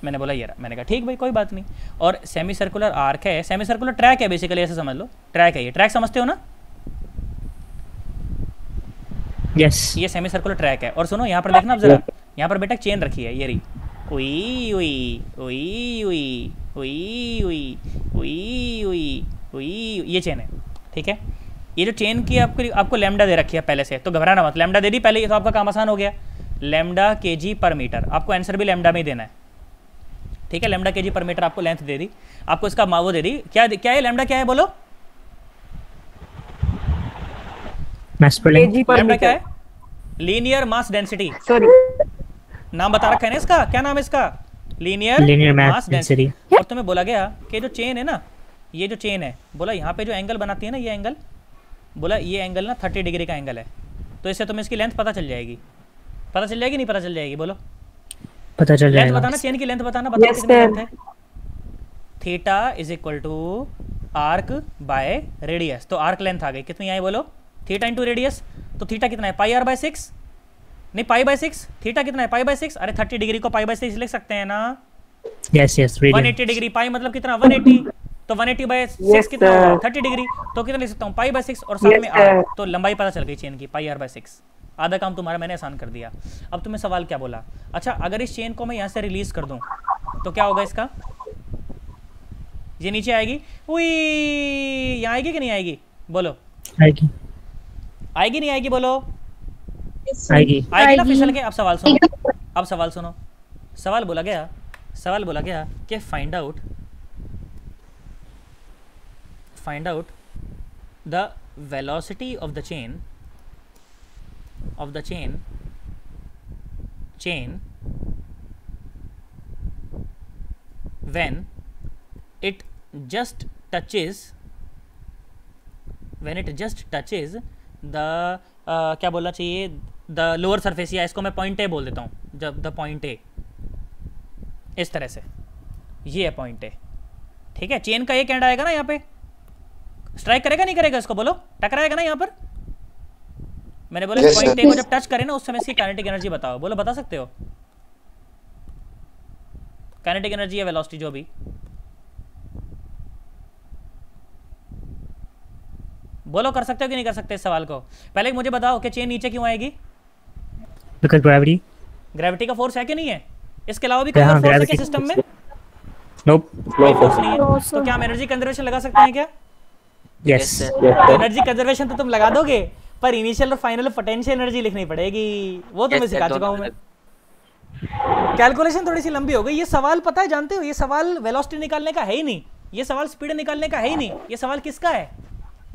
मैंने बोला ये रहा, मैंने कहा ठीक भाई कोई बात नहीं। और सेमी सर्कुलर आर्क है, सेमी सर्कुलर ट्रैक है बेसिकली, ऐसे समझ लो ट्रैक है ये, ट्रैक समझते हो ना? Yes. ये सेमी सर्कुलर ट्रैक है। और सुनो यहाँ पर देखना अब जरा, यहाँ पर बेटा चेन रखी है, ये रही, उई उई उई उई उई उई उई उई उई, ये चेन है, ठीक है। ये जो चेन की आपको लैम्डा दे रखी है पहले से, तो घबराना मत, लैम्डा दे दी पहले, ये तो आपका काम आसान हो गया। लैम्डा kg पर मीटर, आपको आंसर भी लैम्डा में ही देना है, ठीक है। लैम्डा kg पर मीटर आपको लेंथ दे दी, आपको इसका वो दे दी, क्या है लैम्डा, क्या है बोलो? Mass per length. kg per lambda क्या meter. है? Linear mass density, Sorry. नाम बता रखा है ना इसका, क्या नाम है इसका? Linear लीनियर mass मास density. डेंसिटी। और तुम्हें बोला गया कि जो चेन है ना, ये जो चेन है, बोला यहाँ पे जो एंगल बनाती है ना, ये एंगल, बोला ये एंगल ना 30 डिग्री का एंगल है, तो इससे तुम्हें इसकी लेंथ पता चल जाएगी। पता चल जाएगी नहीं पता चल जाएगी बोलो? पता चल लेंथ जाएगा। बताना, चेन की लेंथ बताना, बताओ Yes, कितनी sir. लेंथ है? Theta is equal to arc by radius, तो आर्क लेंथ आ गई, कितनी आई बोलो? थीटा इंटू रेडियस, तो थीटा कितना है? पाई आर बाय 6, नहीं पाई बाय 6, थीटा कितना है? पाई बाय 6, अरे 30 डिग्री को पाई बाय 6 लिख सकते हैं ना? Yes, yes. Radian. 180 डिग्री, पाई मतलब कितना? 180, तो 180 बाय 6 Yes, कितना sir. होगा? 30 डिग्री, तो कितना लिख सकता हूँ? पाई बाय 6 और साथ Yes, में आर, sir. तो लंबाई पता चल गई चेन की, पाई आर बाय 6। आधा काम तुम्हारा मैंने आसान कर दिया। अब तुम्हें सवाल क्या बोला? अच्छा, अगर इस चेन को मैं यहाँ से रिलीज कर दूँ तो क्या होगा इसका? ये नीचे आएगी, उई, यहाँ आएगी कि नहीं आएगी बोलो? आएगी। आएगी नहीं आएगी बोलो? आएगी। आएगी ना फिसल के। अब सवाल सुनो, अब सवाल सुनो, सवाल बोला गया कि find out the velocity of the chain when it just touches the क्या बोलना चाहिए, द लोअर सरफेस, या इसको मैं पॉइंट ए बोल देता हूँ, जब द पॉइंट ए, इस तरह से, ये है पॉइंट ए, ठीक है। चेन का एक एंड आएगा ना यहाँ पे, स्ट्राइक करेगा नहीं करेगा इसको बोलो? टकराएगा ना यहाँ पर? मैंने बोला Yes, पॉइंट sir. ए को जब टच करे ना, उस समय इसकी काइनेटिक एनर्जी बताओ, बोलो बता सकते हो? काइनेटिक एनर्जी या वेलोसिटी जो भी, बोलो कर सकते हो कि नहीं कर सकते इस सवाल को? पहले मुझे बताओ कि चेन नीचे क्यों आएगी? Because gravity. ग्रेविटी का फोर्स है कि नहीं है? इसके अलावा भी कोई हाँ, और फोर्स है gravity क्या सिस्टम में? Nope. कोई फोर्स नहीं है, तो क्या हम एनर्जी कंजर्वेशन लगा सकते हैं क्या? Yes. एनर्जी कंजर्वेशन तो तुम लगा दोगे, पर इनिशियल और फाइनल पोटेंशियल एनर्जी लिखनी पड़ेगी, वो तो मैं सिखा चुका हूँ मैं। कैलकुलेशन थोड़ी सी लंबी हो गई। ये सवाल पता है, जानते हो, ये सवाल वेलोसिटी निकालने का है ही नहीं, ये सवाल स्पीड निकालने का है ही नहीं, ये सवाल किसका है?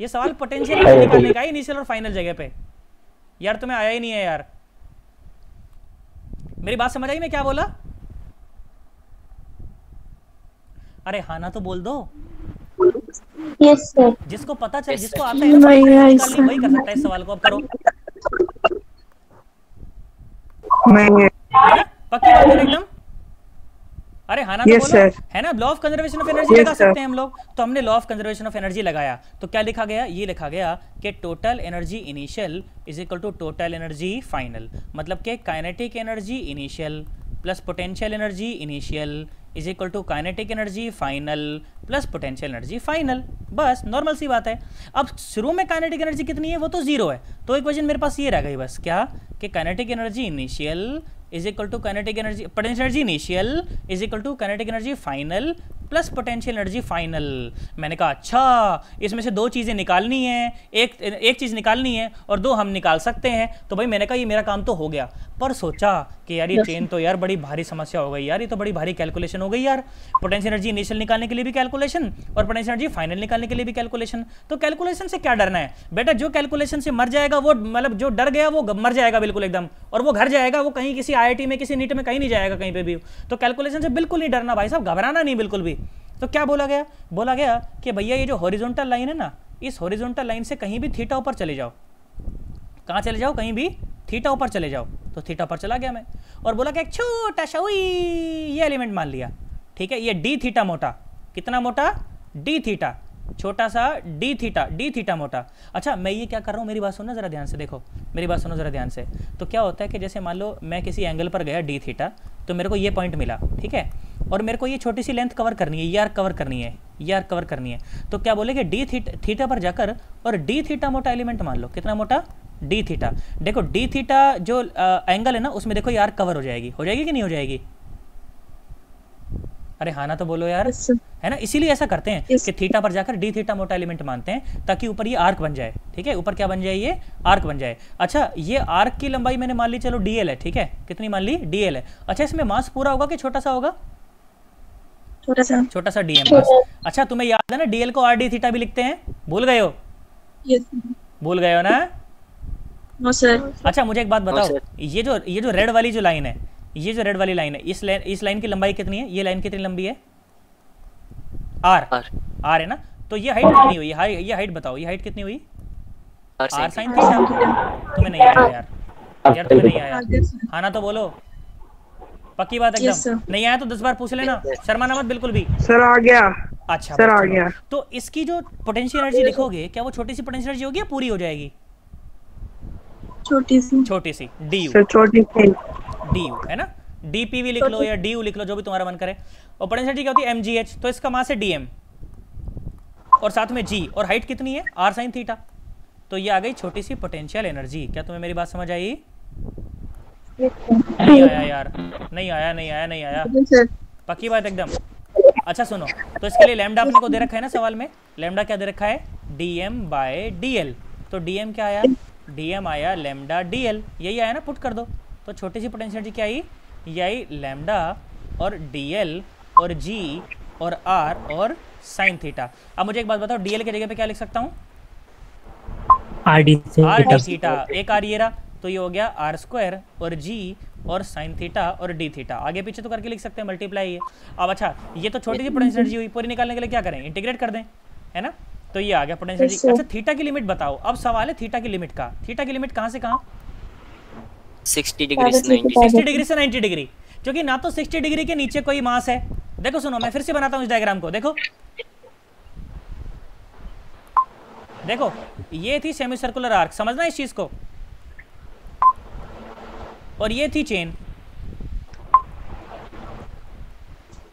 ये सवाल पोटेंशियल एनर्जी निकालने का है, इनिशियल और फाइनल जगह पे। यार तुम्हें आया ही नहीं है यार, मेरी बात समझ आई मैं क्या बोला? अरे हाँ ना तो बोल दो। Yes, sir. जिसको पता चल, जिसको आता है ना निकालनी, वही कर सकता है इस सवाल को। अब करो, मैं है ना? पक्की बात है ना एकदम? अरे हाँ ना तो Yes, बोलो, sir. है ना? Law of conservation of energy Yes, लगा sir. सकते हैं हम लोग, तो हमने law of conservation of energy लगाया, तो क्या लिखा गया? ये लिखा गया कि total energy initial is equal to total energy final, मतलब कि kinetic energy initial plus potential energy initial is equal to kinetic energy final plus potential energy final. बस नॉर्मल सी बात है। अब शुरू में काइनेटिक एनर्जी कितनी है? वो तो 0 है, तो इक्वेशन मेरे पास ये रह गई बस, क्या कि kinetic energy initial is equal to kinetic energy, potential energy initial is equal to kinetic energy final plus potential energy final. मैंने कहा अच्छा इसमें से दो चीज़ें निकालनी है, एक चीज़ निकालनी है और दो हम निकाल सकते हैं। तो भाई मैंने कहा ये मेरा काम तो हो गया, पर सोचा कि यार ये चेन तो यार बड़ी भारी समस्या हो गई यार, ये तो बड़ी भारी कैलकुलेशन हो गई यार। पोटेंशियल एनर्जी इनिशियल निकालने के लिए भी कैलकुलेशन और पोटेंशियल एनर्जी फाइनल निकालने के लिए भी कैलकुलेशन। तो कैलकुलेशन से क्या डरना है बेटा, जो कैलकुलेशन से मर जाएगा वो मतलब जो डर गया वो मर जाएगा बिल्कुल एकदम, और वो घर जाएगा, वो कहीं किसी IIT में किसी नीट में कहीं नहीं जाएगा कहीं पे भी। तो कैलकुलेशन से बिल्कुल नहीं डरना भाई साहब, घबराना नहीं बिल्कुल भी। तो क्या बोला गया, बोला गया कि भैया ये जो हॉरिजॉन्टल लाइन है ना, इस हॉरिजॉन्टल लाइन से कहीं भी थीटा ऊपर चले जाओ। कहाँ चले जाओ, कहीं भी थीटा ऊपर चले जाओ। तो थीटा पर चला गया मैं और बोला कि एक छोटा सा ये एलिमेंट मान लिया, ठीक है, ये डी थीटा मोटा, कितना मोटा, डी थीटा, छोटा सा डी थीटा मोटा। अच्छा मैं ये क्या कर रहा हूँ, मेरी बात सुनना जरा ध्यान से, देखो मेरी बात सुनो जरा ध्यान से। तो क्या होता है कि जैसे मान लो मैं किसी एंगल पर गया डी थीटा, तो मेरे को ये पॉइंट मिला, ठीक है, और मेरे को ये छोटी सी लेंथ कवर करनी है, ये आर्क कवर करनी है, ये आर्क कवर करनी है। तो क्या बोले कि डी थीटा पर जाकर और डी थीटा मोटा एलिमेंट मान लो, कितना मोटा, डी थीटा। देखो डी थीटा जो एंगल है ना उसमें देखो ये आर्क कवर हो जाएगी कि नहीं हो जाएगी? अरे हाँ ना तो बोलो यार, है ना। इसीलिए ऐसा करते हैं कि थीटा पर जाकर डी थीटा मोटा एलिमेंट मानते हैं ताकि ऊपर ये आर्क बन जाए, ठीक है, ऊपर क्या बन जाए, ये आर्क बन जाए। अच्छा ये आर्क की लंबाई मैंने मान ली चलो DL है, ठीक है, कितनी मान ली, DL है। अच्छा इसमें मास पूरा होगा कि छोटा सा होगा, छोटा सा DM मास। अच्छा तुम्हें याद है ना DL को RD थीटा भी लिखते हैं, भूल गए हो? भूल गए हो ना? No sir. अच्छा मुझे एक बात बताओ, ये जो रेड वाली जो लाइन है, ये जो रेड वाली लाइन है, इस लाइन की लंबाई कितनी है, ये लाइन कितनी लंबी है, R है ना। तो ये हाइट कितनी हुई, ये हाइट बताओ, ये हाइट कितनी हुई, R sin थीटा। तुम्हें नहीं आया यार, तुम्हें नहीं आया, हाँ ना तो बोलो, पक्की बात एकदम। नहीं आया तो 10 बार पूछ लेना, शर्माना मत बिल्कुल भी। सर आ गया। अच्छा सर आ गया। तो इसकी जो पोटेंशियल एनर्जी लिखोगे, क्या वो छोटी सी पोटेंशियल एनर्जी होगी या पूरी हो जाएगी? छोटी सी DU, सर छोटी सी DU है ना, DPV लिख लो या DU लिख लो, जो भी तुम्हारा मन करे। और पोटेंशियल एनर्जी क्या होती है, mgh, तो इसका मास है DM और साथ में G, और हाइट कितनी है, R sin थीटा। तो ये आ गई छोटी सी पोटेंशियल एनर्जी। क्या तुम्हें मेरी बात समझ आई? नहीं आया यार, नहीं आया, पक्की बात एकदम। अच्छा सुनो, तो इसके लिए लैम्डा अपने को दे रखा है ना सवाल में, लैम्डा क्या दे रखा है, DM/DL। तो DM क्या आया, DM आया लैम्डा DL, यही आया ना, पुट कर दो। तो छोटी सी पोटेंशियल एनर्जी क्या आई, ये आई लैम्डा और DL और G और R और sin थीटा। अब मुझे एक बात बताओ, DL की जगह पे क्या लिख सकता हूँ, RD थीटा, एक R ये रहा, तो ये हो गया R² और G और sin थीटा और D थीटा। आगे पीछे तो करके लिख सकते हैं, मल्टीप्लाई है। अब अच्छा ये तो छोटी सी पोटेंशियल एनर्जी हुई, पूरी निकालने के लिए क्या करें, इंटीग्रेट कर दें, है ना। तो ये आ गया पोटेंशियल एनर्जी। अच्छा थीटा की लिमिट बताओ, अब सवाल है थीटा की लिमिट का। थीटा की लिमिट कहाँ से कहाँ, 60 डिग्री से 90, 60 डिग्री से 90 डिग्री, क्योंकि ना तो 60 डिग्री के नीचे कोई मास है। देखो सुनो, मैं फिर से बनाता हूँ इस डायग्राम को, देखो देखो ये थी सेमी सर्कुलर आर्क, समझना इस चीज को, और ये थी चेन,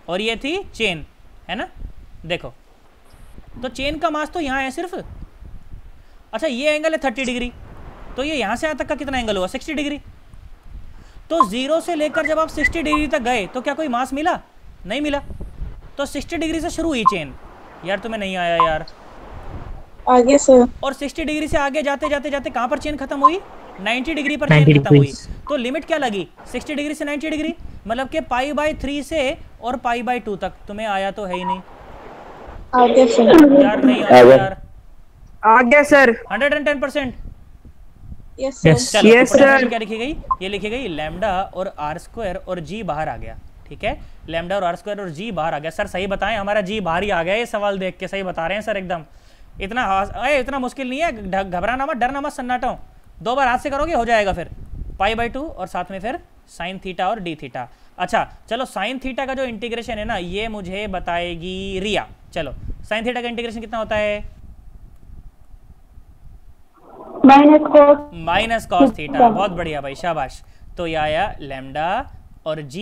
और ये थी चेन, है ना। देखो तो चेन का मास तो यहाँ है सिर्फ। अच्छा ये एंगल है 30 डिग्री, तो ये यहाँ से यहाँ तक का कितना एंगल हुआ, 60 डिग्री। तो 0 से लेकर जब आप 60 डिग्री तक गए तो क्या कोई मास मिला, नहीं मिला। तो 60 डिग्री से शुरू हुई चेन, यार तुम्हें नहीं आया यार, आगे सर। और 60 डिग्री से आगे जाते जाते जाते कहाँ पर चेन खत्म हुई, 90 डिग्री पर चेन खत्म हुई। तो लिमिट क्या लगी, 60 डिग्री से 90 डिग्री, मतलब कि π/3 से और π/2 तक। तुम्हें आया तो है ही नहीं आगे सर। यार, नहीं आया यार, आ गया सर। 110%। यस चलो यस सर। क्या लिखी गई, ये लिखी गई लैम्डा और R² और G बाहर आ गया, ठीक है, लैम्डा और R² और G बाहर आ गया। सर सही बताएं, हमारा G बाहर ही आ गया, ये सवाल देख के सही बता रहे हैं सर एकदम। इतना मुश्किल नहीं है, घबराना मत, डरना मत, सन्नाटा। 2 बार हाथ से करोगे हो जाएगा फिर, π/2 और साथ में फिर sin थीटा और d थीटा। अच्छा चलो sin थीटा का जो इंटीग्रेशन है ना, ये मुझे बताएगी रिया। चलो sin थीटा का इंटीग्रेशन कितना होता है, माइनस कॉस थीटा। बहुत बढ़िया भाई, शाबाश। तो ये आया लैम्डा और G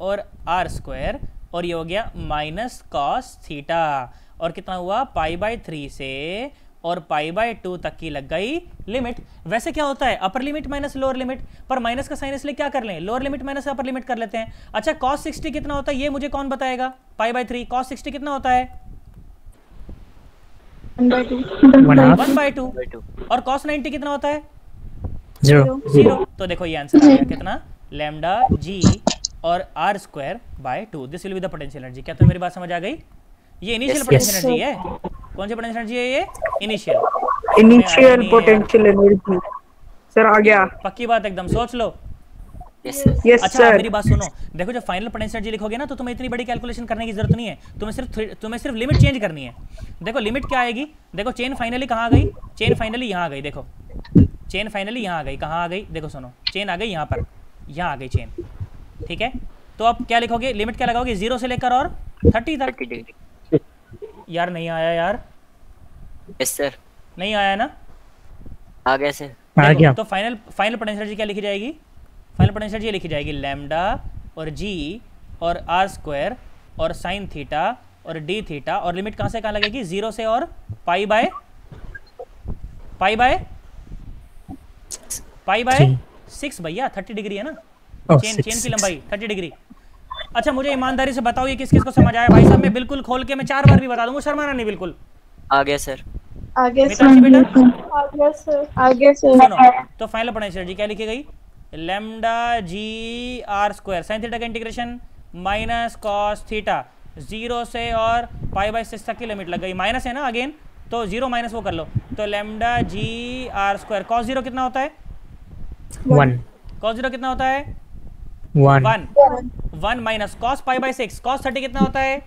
और R² और ये हो गया माइनस कॉस थीटा, और कितना हुआ π/3 से और π/2 तक की लग गई लिमिट। वैसे क्या होता है, upper limit minus lower limit, पर माइनस का साइन इसलिए क्या कर लें, lower limit minus upper limit कर लेते हैं। अच्छा cos 60 कितना होता है ये मुझे कौन बताएगा, π/3 cos 60 कितना होता है 1/2 और cos 90 कितना होता है 0। तो देखो ये आंसर आ गया कितना, लैम्डा जी और r²/2। This will be the potential energy. क्या तुम्हें मेरी बात समझ आ गई? ये इनिशियल पोटेंशियल एनर्जी है। कौन सी पोटेंशियल एनर्जी है ये? Initial potential energy. सर आ गया। पक्की बात एकदम, सोच लो। यस अच्छा सर। मेरी बात सुनो, देखो जब फाइनल पोटेंशियल एनर्जी लिखोगे ना तो तुम्हें इतनी बड़ी कैलकुलेशन करने की जरूरत नहीं है, तुम्हें सिर्फ लिमिट चेंज करनी है। देखो लिमिट क्या आएगी, देखो चेन फाइनली कहाँ आ गई, चेन फाइनली यहाँ आ गई। देखो चेन फाइनली यहाँ आ गई, कहाँ आ गई, देखो सुनो, चेन आ गई यहाँ पर, यहाँ आ गई चेन, ठीक है। तो अब क्या लिखोगे, लिमिट क्या लगाओगे, 0 से लेकर और 30 तक। यार नहीं आया यार। Yes sir. नहीं आया ना? आ गया सर। आ गया। तो फाइनल पोटेंशियल एनर्जी क्या लिखी जाएगी, फाइनल पोटेंशियल एनर्जी लिखी जाएगी लैम्डा और जी और r² और sin थीटा और d थीटा, और लिमिट कहाँ से कहाँ लगेगी, 0 से और π/6 भैया, 30 डिग्री है ना चेन की लंबाई 30 डिग्री। अच्छा मुझे ईमानदारी से बताओ ये किस किस को समझ आया भाई साहब, मैं बिल्कुल खोल के मैं 4 बार भी बता दूंगा, शर्माना नहीं बिल्कुल। आ गया सर। आ गया मिताली बेटा सर। सुनो, तो फाइनल पोटेंशियल एनर्जी क्या लिखी गई, lambda G r² sin theta का इंटीग्रेशन माइनस cos थीटा, 0 से और π/6 तक की लिमिट लग गई, माइनस है ना अगेन, तो 0 माइनस वो कर लो, तो लैम्डा जी r² cos 0 कितना होता है 1 cos 0 कितना होता है 1 माइनस cos π/6 cos 30 कितना होता है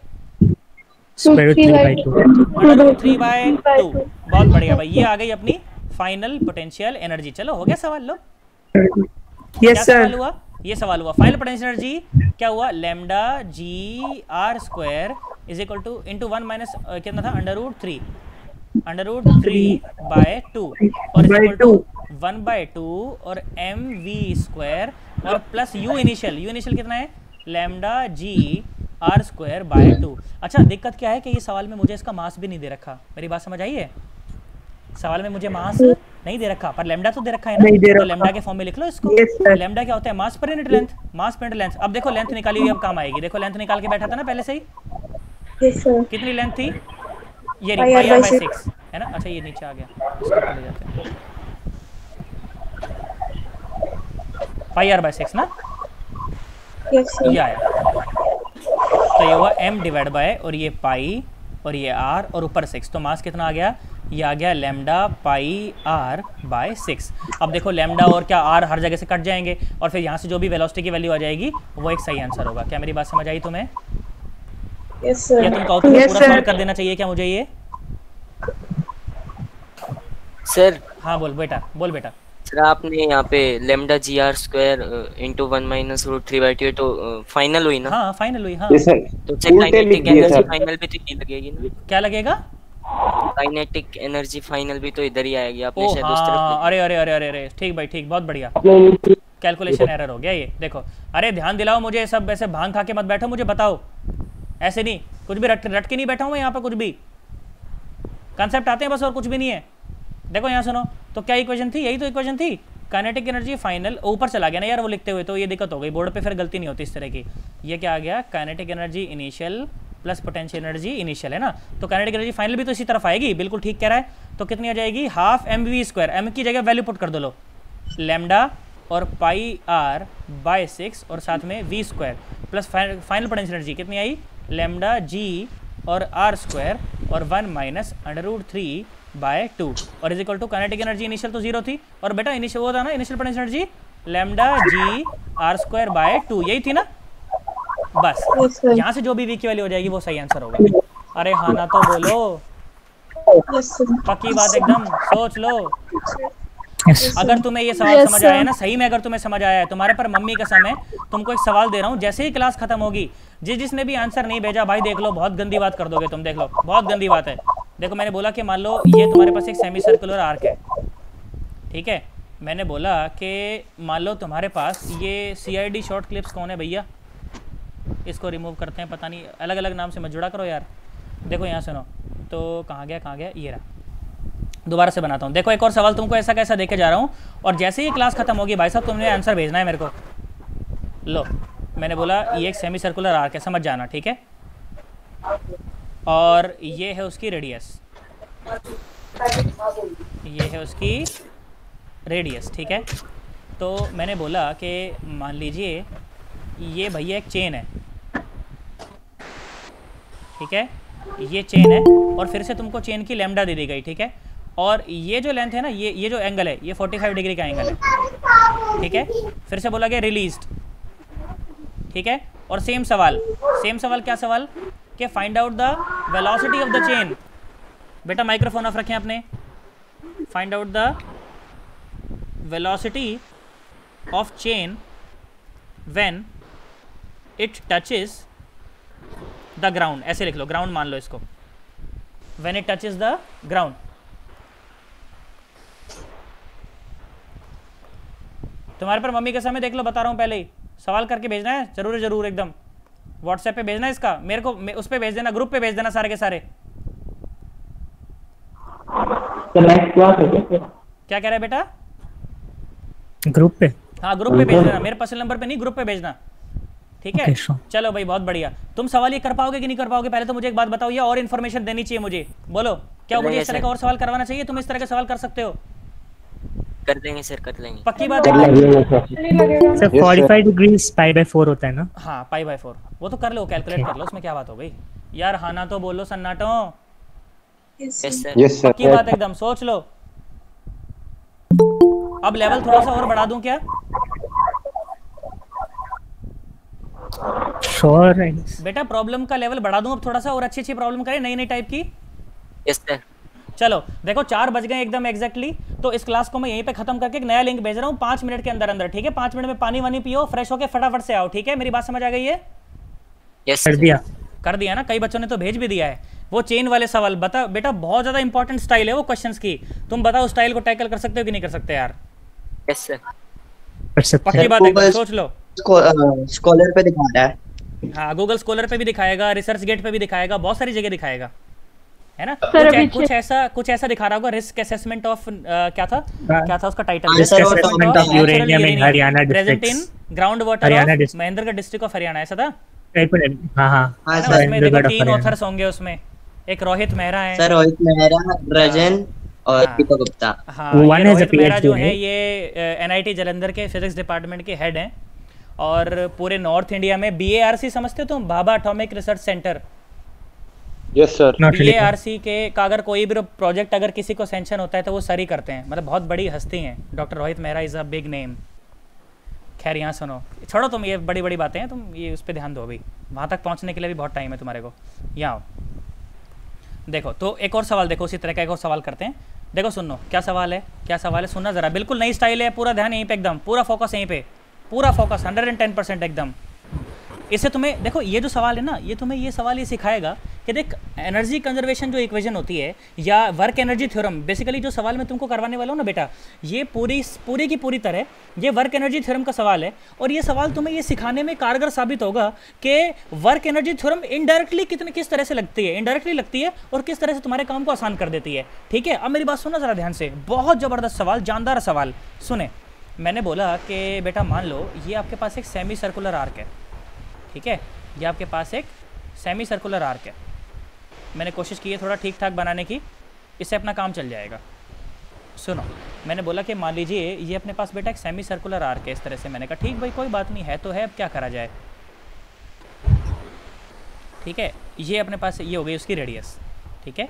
√3/2 3/2। बहुत बढ़िया भाई, ये आ गई अपनी फाइनल पोटेंशियल एनर्जी। चलो हो गया सवाल, लो यस सवाल सर। हुआ, ये सवाल हुआ। फाइनल पोटेंशियल एनर्जी क्या हुआ, lambda G r² is equal to into 1 minus कितना था √3/2 और इज इक्वल टू 1/2 और mv² और प्लस u इनिशियल कितना है लैम्डा जी r²/2। अच्छा दिक्कत क्या है कि ये सवाल में मुझे इसका मास भी नहीं दे रखा, मेरी बात समझ आई है, सवाल में मुझे मास नहीं दे रखा पर लैम्डा तो दे रखा है ना, तो लैम्डा के फॉर्म में लिख लो इसको। लैम्डा क्या होता है, मास पर यूनिट लेंथ, मास पर यूनिट लेंथ। अब देखो लेंथ निकाली हुई अब काम आएगी, देखो लेंथ निकाल के बैठा था ना पहले से ही, कितनी लेंथ थी ये πr/6 है ना। अच्छा ये नीचे आ गया, इसको ले जाते हैं, πr/6 ना, ये आया, तो ये हुआ m डिवाइड बाय और ये पाई और ये r और ऊपर 6, तो मास कितना आ गया, ये आ गया लैम्डा πr/6। अब देखो लैम्डा और क्या r हर जगह से कट जाएंगे और फिर यहाँ से जो भी वेलोसिटी की वैल्यू आ जाएगी वो एक सही आंसर होगा। क्या मेरी बात समझ आई तुम्हें? Yes sir. या तुम कहो कि पूरा सॉल्व कर देना चाहिए क्या मुझे ये? सर हाँ बोल बेटा, बोल बेटा। सर आपने यहाँ पे lambda G r² into 1 minus √3/2 तो फाइनल हुई ना? हाँ फाइनल हुई, हाँ तो काइनेटिक एनर्जी फाइनल भी तो इधर लगेगी ना? क्या लगेगा, काइनेटिक एनर्जी फाइनल भी तो इधर ही आएगी, आपने ओ शायद उस तरफ हाँ, अरे अरे अरे अरे अरे ठीक भाई ठीक, बहुत बढ़िया, कैलकुलेशन एरर हो गया ये। देखो अरे ध्यान दिलाओ मुझे, सब ऐसे भांग खा के मत बैठो, मुझे बताओ, ऐसे नहीं कुछ भी रट के नहीं बैठा हूँ मैं यहाँ पर, कुछ भी कंसेप्ट आते हैं बस और कुछ भी नहीं है। देखो यहाँ सुनो, तो क्या इक्वेशन थी, यही तो इक्वेशन थी, काइनेटिक एनर्जी फाइनल, ऊपर चला गया ना यार वो लिखते हुए, तो ये दिक्कत हो गई, बोर्ड पे फिर गलती नहीं होती इस तरह की। ये क्या आ गया, kinetic energy initial plus potential energy initial है ना, तो काइनेटिक एनर्जी फाइनल भी तो इसी तरफ आएगी, बिल्कुल ठीक कह रहा है। तो कितनी आ जाएगी, हाफ mv², m की जगह वैल्यू पुट कर दो, लो लैम्डा और πr/6 और साथ में v² plus final potential energy कितनी आई, लैम्डा जी और r² और 1 माइनस √3/2 और is equal to kinetic energy initial तो 0 थी, और बेटा इनिशियल वो था ना, initial potential energy lambda G r²/2 यही थी ना, बस यहाँ से जो भी v की वैल्यू हो जाएगी वो सही आंसर होगा। अरे हाँ ना तो बोलो, पक्की बात एकदम, सोच लो। अगर तुम्हें ये सवाल समझ आया ना, सही में अगर तुम्हें समझ आया है, तुम्हारे पर मम्मी कसम है, तुमको एक सवाल दे रहा हूँ, जैसे ही क्लास खत्म होगी जिसने भी आंसर नहीं भेजा भाई देख लो बहुत गंदी बात कर दोगे तुम, देख लो बहुत गंदी बात है। देखो मैंने बोला कि मान लो ये तुम्हारे पास एक सेमी सर्कुलर आर्क है, ठीक है, मैंने बोला कि मान लो तुम्हारे पास ये CID शॉर्ट क्लिप्स कौन है भैया, इसको रिमूव करते हैं, पता नहीं अलग अलग नाम से मत जुड़ा करो यार। देखो यहाँ सुनो, तो कहाँ गया ये रहा, दोबारा से बनाता हूँ। देखो एक और सवाल तुमको ऐसा कैसा देके जा रहा हूँ, और जैसे ही क्लास खत्म होगी भाई साहब तुमने आंसर भेजना है मेरे को। लो मैंने बोला ये एक सेमी सर्कुलर आर्क है, समझ जाना, ठीक है। और ये है उसकी रेडियस, ये है उसकी रेडियस, ठीक है। तो मैंने बोला कि मान लीजिए ये भैया एक चेन है, ठीक है, ये चेन है, और फिर से तुमको चेन की लैम्डा दे दी गई, ठीक है। और ये जो लेंथ है ना, ये जो एंगल है ये 45 डिग्री का एंगल है, ठीक है। फिर से बोला गया रिलीज्ड, ठीक है। और सेम सवाल क्या सवाल कि find out the velocity of the chain. बेटा माइक्रोफोन ऑफ रखें आपने। Find out the velocity of chain when it touches the ground, ऐसे लिख लो, ग्राउंड मान लो इसको, when it touches the ground. तुम्हारे पर मम्मी के सामने देख लो, बता रहा हूँ पहले ही, सवाल करके भेजना है जरूर एकदम। व्हाट्सएप पे भेजना है इसका, मेरे को उस पे भेज देना, ग्रुप पे भेज देना सारे के सारे। क्या कह रहे हैं बेटा? ग्रुप पे? हाँ ग्रुप पे भेज देना, मेरे पर्सनल नंबर पे नहीं, ग्रुप पे भेजना, ठीक है। चलो भाई बहुत बढ़िया। तुम सवाल ये कर पाओगे कि नहीं कर पाओगे? पहले तो मुझे एक बात बताओ, ये और इन्फॉर्मेशन देनी चाहिए मुझे, बोलो क्या मुझे इस तरह का और सवाल करवाना चाहिए? तुम इस तरह के सवाल कर सकते हो? कर लेंगे सर, कर लेंगे, पक्की बात है सर। 45 डिग्रीज पाई बाय 4 होता है ना? हाँ पाई बाय 4, वो तो कर लो, कैलकुलेट कर लो, उसमें क्या बात हो गई यार। हाँ ना तो बोलो सन्नाटो। Yes sir. पक्की बात एकदम, सोच लो। अब लेवल थोड़ा सा और बढ़ा दूं क्या? श्योर है बेटा प्रॉब्लम का लेवल बढ़ा दूं अब थोड़ा सा, और अच्छी प्रॉब्लम करें, नई टाइप की। Yes sir. चलो देखो 4 बज गए एकदम एग्जैक्टली, तो इस क्लास को मैं यहीं पे खत्म करके एक नया लिंक भेज रहा हूँ 5 मिनट के अंदर, ठीक है। 5 मिनट में पानी वानी पियो, फ्रेश होके फटाफट से आओ, ठीक है। मेरी बात समझ आ गई है? यस कर दिया ना, कई बच्चों ने तो भेज भी दिया है। वो चेन वाले सवाल बता बेटा, बहुत ज्यादा इंपॉर्टेंट स्टाइल है वो क्वेश्चंस की। तुम बताओ स्टाइल को टैकल कर सकते हो कि नहीं कर सकते यार? Yes sir. पक्की बात एकदम, सोच लो। स्कॉलर पे दिखा रहा है। हाँ गूगल स्कॉलर पे भी दिखाएगा, रिसर्च गेट पे भी दिखाएगा, बहुत सारी जगह दिखाएगा, है ना। कुछ ऐसा दिखा रहा होगा, रिस्क असेसमेंट ऑफ क्या था उसका title? Risk assessment of uranium in Haryana present in ground water of Mahendragarh district of Haryana, ऐसा था। हाँ उसमें देखो 3 ऑथर्स होंगे उसमें, एक रोहित मेहरा है सर, रोहित मेहरा, रजन और दीपक गुप्ता। हाँ रोहित मेहरा जो है ये एनआईटी जालंधर के फिजिक्स डिपार्टमेंट के हेड हैं, और पूरे नॉर्थ इंडिया में BARC समझते हो तुम, Bhabha atomic research centre? Yes sir. BARC के का अगर कोई भी प्रोजेक्ट अगर किसी को सैंक्शन होता है तो वो सर ही करते हैं, मतलब बहुत बड़ी हस्ती हैं। Doctor Rohit Mehra is a big name. खैर यहाँ सुनो, छोड़ो तुम ये बड़ी बातें हैं, तुम ये उस पर ध्यान दो अभी, वहाँ तक पहुँचने के लिए भी बहुत टाइम है तुम्हारे को। यहाँ आओ, देखो तो एक और सवाल, देखो उसी तरह का एक और सवाल करते हैं। देखो सुनो क्या सवाल है, सुनना ज़रा, बिल्कुल नई स्टाइल है, पूरा ध्यान यहीं पे एकदम, पूरा फोकस यहीं पे, पूरा फोकस 110% एकदम। इससे तुम्हें देखो ये जो सवाल है ना, ये तुम्हें ये सवाल ये सिखाएगा कि देख एनर्जी कंजर्वेशन जो इक्वेशन होती है या वर्क एनर्जी थ्योरम, बेसिकली जो सवाल मैं तुमको करवाने वाला हूँ ना बेटा, ये पूरी की पूरी तरह ये वर्क एनर्जी थ्योरम का सवाल है। और ये सवाल तुम्हें ये सिखाने में कारगर साबित होगा कि वर्क एनर्जी थ्योरम इनडायरेक्टली किस तरह से लगती है, इनडायरेक्टली लगती है और किस तरह से तुम्हारे काम को आसान कर देती है, ठीक है। अब मेरी बात सुनना ज़रा ध्यान से, बहुत ज़बरदस्त सवाल, जानदार सवाल। सुने, मैंने बोला कि बेटा मान लो ये आपके पास एक सेमी सर्कुलर आर्क है, ठीक है, ये आपके पास एक सेमी सर्कुलर आर्क है। मैंने कोशिश की है थोड़ा ठीक ठाक बनाने की, इससे अपना काम चल जाएगा। सुनो, मैंने बोला कि मान लीजिए ये अपने पास बेटा एक सेमी सर्कुलर आर्क है इस तरह से। मैंने कहा ठीक भाई कोई बात नहीं है तो है, अब क्या करा जाए, ठीक है। ये अपने पास ये हो गई उसकी रेडियस, ठीक है,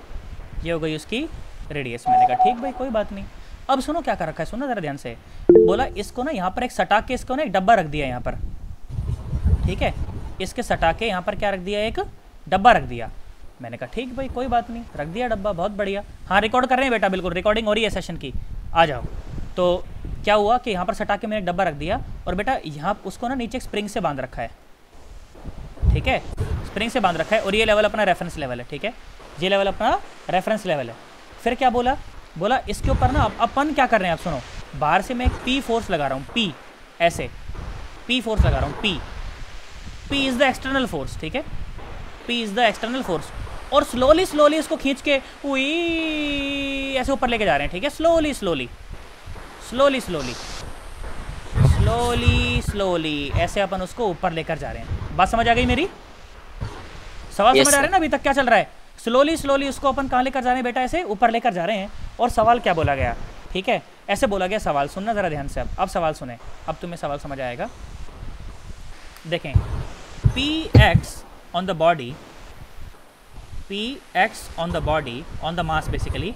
ये हो गई उसकी रेडियस। मैंने कहा ठीक भाई कोई बात नहीं। अब सुनो क्या कर रखा है, सुनो ज़रा ध्यान से। बोला इसको ना यहाँ पर एक सटा के इसको ना एक डब्बा रख दिया यहाँ पर, ठीक है, इसके सटा के यहाँ पर क्या रख दिया, एक डब्बा रख दिया। मैंने कहा ठीक भाई कोई बात नहीं, रख दिया डब्बा, बहुत बढ़िया। हाँ रिकॉर्ड कर रहे हैं बेटा, बिल्कुल रिकॉर्डिंग हो रही है सेशन की, आ जाओ। तो क्या हुआ कि यहाँ पर सटा के मैंने एक डब्बा रख दिया, और बेटा यहाँ उसको ना नीचे एक स्प्रिंग से बांध रखा है, ठीक है, स्प्रिंग से बांध रखा है। और ये लेवल अपना रेफरेंस लेवल है, ठीक है, ये लेवल अपना रेफरेंस लेवल है। फिर क्या बोला इसके ऊपर ना अपन क्या कर रहे हैं, आप सुनो, बाहर से मैं एक P फोर्स लगा रहा हूँ, P ऐसे P फोर्स लगा रहा हूँ, P is the external force, ठीक है, P is the external force. और स्लोली स्लोली इसको खींच के उई ऐसे ऊपर लेके जा रहे हैं, ठीक है, slowly slowly slowly slowly slowly slowly ऐसे अपन उसको ऊपर लेकर जा रहे हैं। बात समझ आ गई मेरी? सवाल Yes, समझ आ रहा है ना अभी तक क्या चल रहा है? स्लोली स्लोली उसको अपन कहाँ लेकर जा रहे हैं बेटा? ऐसे ऊपर लेकर जा रहे हैं। और सवाल क्या बोला गया, ठीक है, ऐसे बोला गया सवाल, सुनना ज़रा ध्यान से। अब सवाल सुने, अब तुम्हें सवाल समझ आएगा। देखें, Px on the body, Px on the body, on the mass basically,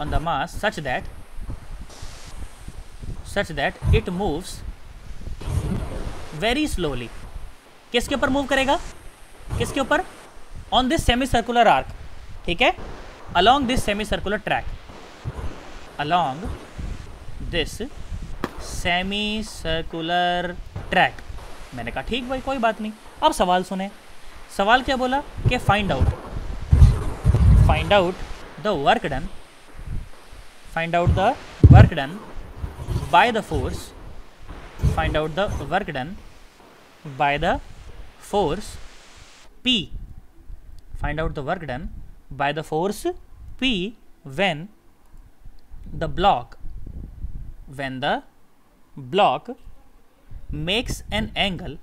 on the mass such that it moves very slowly. किसके ऊपर मूव करेगा? किसके ऊपर? On this semicircular arc, ठीक है, along this semicircular track, along this semicircular track। मैंने कहा ठीक भाई कोई बात नहीं। अब सवाल सुने, सवाल क्या बोला कि find out the work done, find out the work done by the force, find out the work done by the force P, find out the work done by the force P when the block makes an angle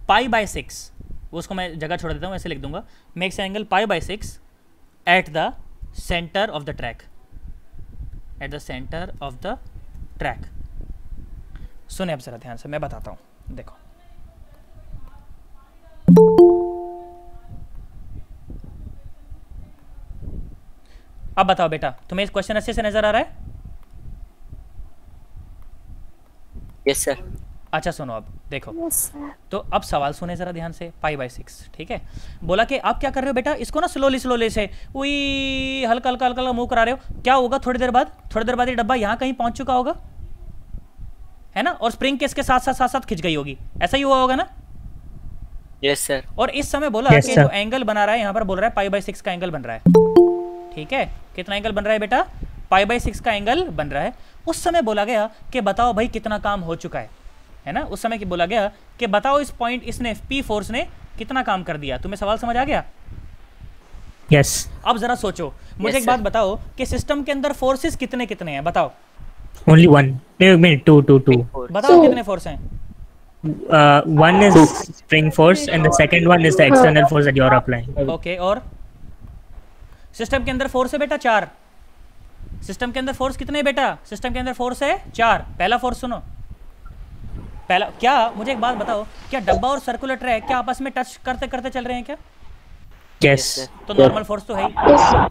pi by 6, उसको मैं जगह छोड़ देता हूँ, ऐसे लिख दूंगा, makes an angle pi by 6 at the center of the track, at the center of the track। सुने अब जरा ध्यान से, मैं बताता हूँ, देखो अब बताओ बेटा, तुम्हें इस क्वेश्चन अच्छे से नजर आ रहा है? Yes sir. अच्छा सुनो अब देखो, Yes, sir. तो अब सवाल सुने जरा ध्यान से। पाई बाय 6, ठीक है, बोला कि आप क्या कर रहे हो बेटा, इसको ना स्लोली स्लोली से वही हल्का हल्का हल्का मूव करा रहे हो। क्या होगा थोड़ी देर बाद ये डब्बा यहाँ कहीं पहुंच चुका होगा, है ना, और स्प्रिंग के इसके साथ साथ खिंच गई होगी, ऐसा ही हुआ होगा ना? Yes sir. और इस समय बोला Yes, कि sir. जो एंगल बना रहा है यहाँ पर बोल रहा है पाई बाय 6 का एंगल बन रहा है, ठीक है, कितना एंगल बन रहा है बेटा? पाई बाय 6 का एंगल बन रहा है। उस समय बोला गया कि बताओ भाई कितना काम हो चुका है ना, उस समय की बोला गया कि बताओ इस पॉइंट इसने P फोर्स ने कितना काम कर दिया। तुम्हें सवाल समझ आ गया? Yes. अब जरा सोचो, मुझे Yes, एक बात sir. बताओ कि सिस्टम के अंदर फोर्सेस कितने कितने हैं, बताओ Only one. Wait a minute. Two. बताओ कितने फोर्स हैं? One is spring force, and the second one is the external force that you're applying. Okay, और सिस्टम के अंदर फोर्स है बेटा 4। सिस्टम के अंदर फोर्स कितने है बेटा? सिस्टम के अंदर फोर्स है 4। पहला फोर्स सुनो, पहला क्या, मुझे एक बात बताओ, क्या डब्बा और सर्कुलर ट्रैक क्या आपस में टच करते करते चल रहे हैं क्या? Yes. तो नॉर्मल फोर्स तो है ही। Yes, sir.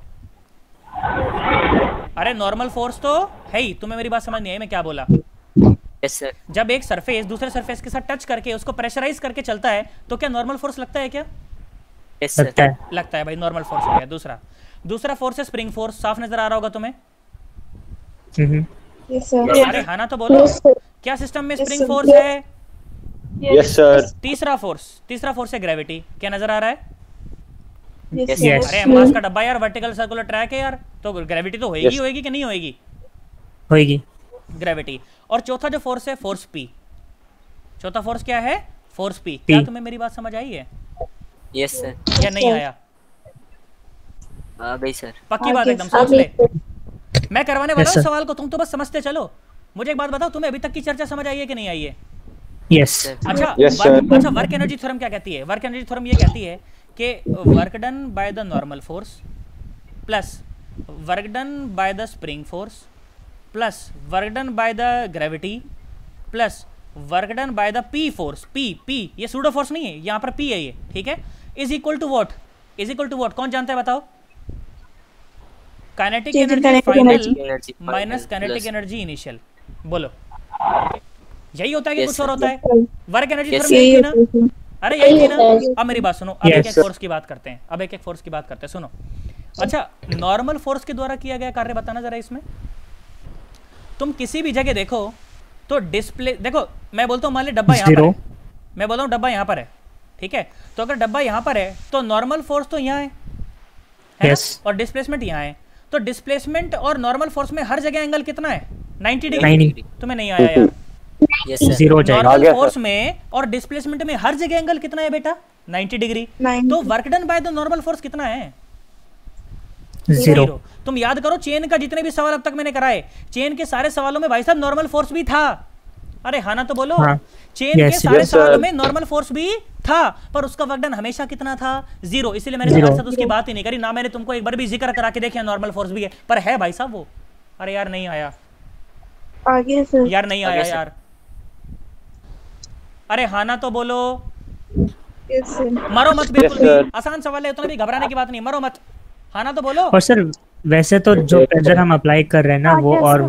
अरे नॉर्मल फोर्स तो है ही। तुम्हें मेरी बात समझ नहीं आई मैं क्या बोला? Yes sir. जब एक सरफेस दूसरे सरफेस के साथ टच करके उसको प्रेशराइज करके चलता है तो क्या नॉर्मल फोर्स लगता है क्या? Yes sir. लगता है. लगता है भाई, नॉर्मल फोर्स हो गया। दूसरा फोर्स है स्प्रिंग फोर्स। साफ नजर आ रहा होगा तुम्हें? Mhm. Yes, sir. अरे हाँ ना, तो बोलो Yes, sir. क्या सिस्टम में Yes, स्प्रिंग sir. फोर्स है? Yes sir. तीसरा फोर्स है ग्रेविटी। क्या नजर आ रहा है? Yes, Yes, sir. yes. अरे मास का डब्बा यार, वर्टिकल सर्कुलर ट्रैक है यार, तो ग्रेविटी तो होएगी Yes. होएगी कि नहीं होएगी? होएगी. ग्रेविटी। और चौथा जो फोर्स है, फोर्स पी। चौथा फोर्स क्या है? Force P. P. क्या तुम्हें मेरी बात समझ आई है यस सर। या नहीं आया? आ गई सर। पक्की बात आगे- एकदम, सोच ले। आगे मैं करवाने वाला Yes, हूँ sir. सवाल को, तुम तो बस समझते चलो। मुझे एक बात बताओ, तुम्हें अभी तक की चर्चा समझ आई है कि नहीं आई है? Yes. अच्छा Yes, sir. Work energy theorem क्या कहती है? वर्क एनर्जी थ्योरम ये कहती है कि work done by the normal force plus work done by the spring force plus work done by the gravity plus work done by the P force. P ये pseudo force नहीं है, यहाँ पर P है ये, ठीक है, is equal to what? Is equal to what? कौन जानता है बताओ? Kinetic Change in energy kinetic final energy minus final kinetic plus- energy initial. बोलो यही होता है कि Yes, कुछ sir. और होता है? वर्क एनर्जी Yes, थ्योरम यही थी ना? अरे यही थी ना? Yes. अब मेरी बात सुनो, अब Yes. एक एक फोर्स की बात करते हैं, सुनो। अच्छा, नॉर्मल फोर्स के द्वारा किया गया कार्य बताना जरा इसमें। तुम किसी भी जगह देखो तो डिस्प्ले देखो, मैं बोलता हूँ मान ली डब्बा यहाँ पर Zero. है, मैं बोल रहा हूँ डब्बा यहाँ पर है, ठीक है, तो अगर डब्बा यहाँ पर है तो नॉर्मल फोर्स तो यहाँ है ना? Yes. और डिस्प्लेसमेंट यहाँ है, तो डिस्प्लेसमेंट और नॉर्मल फोर्स में हर जगह एंगल कितना है? 90 डिग्री। 90. तुम्हें नहीं आया यार? Yes sir. 0 हो जाएगा। नॉर्मल फोर्स में और डिस्प्लेसमेंट में हर जगह एंगल कितना है बेटा? 90 डिग्री। 90। तो work done by the normal force कितना है? 0। तुम याद करो चेन का जितने भी सवाल अब तक मैंने कराए, चेन के सारे सवालों में भाई साहब नॉर्मल फोर्स भी था। अरे हाँ ना तो बोलो। हाँ। चेन के Yes, सारे yes, सवालों sir. में नॉर्मल फोर्स भी था, पर उसका वर्क डन हमेशा कितना था? 0। इसलिए मैंने 0। तुम्हारे साथ उसकी बात ही नहीं करी ना, मैंने तुमको एक बार भी जिक्र करा के देखिए नॉर्मल फोर्स भी है, पर है भाई साहब वो। अरे यार नहीं आया, आगे सर। यार नहीं आया आगे से। यार। अरे हाँ ना तो बोलो। Yes sir. मरो मत बिल्कुल Yes, sir. भी, आसान सवाल है, उतना भी घबराने की बात नहीं, मरो मत। हाँ ना तो बोलो। और सर वैसे तो जो प्रेशर हम अप्लाई कर रहे हैं ना वो और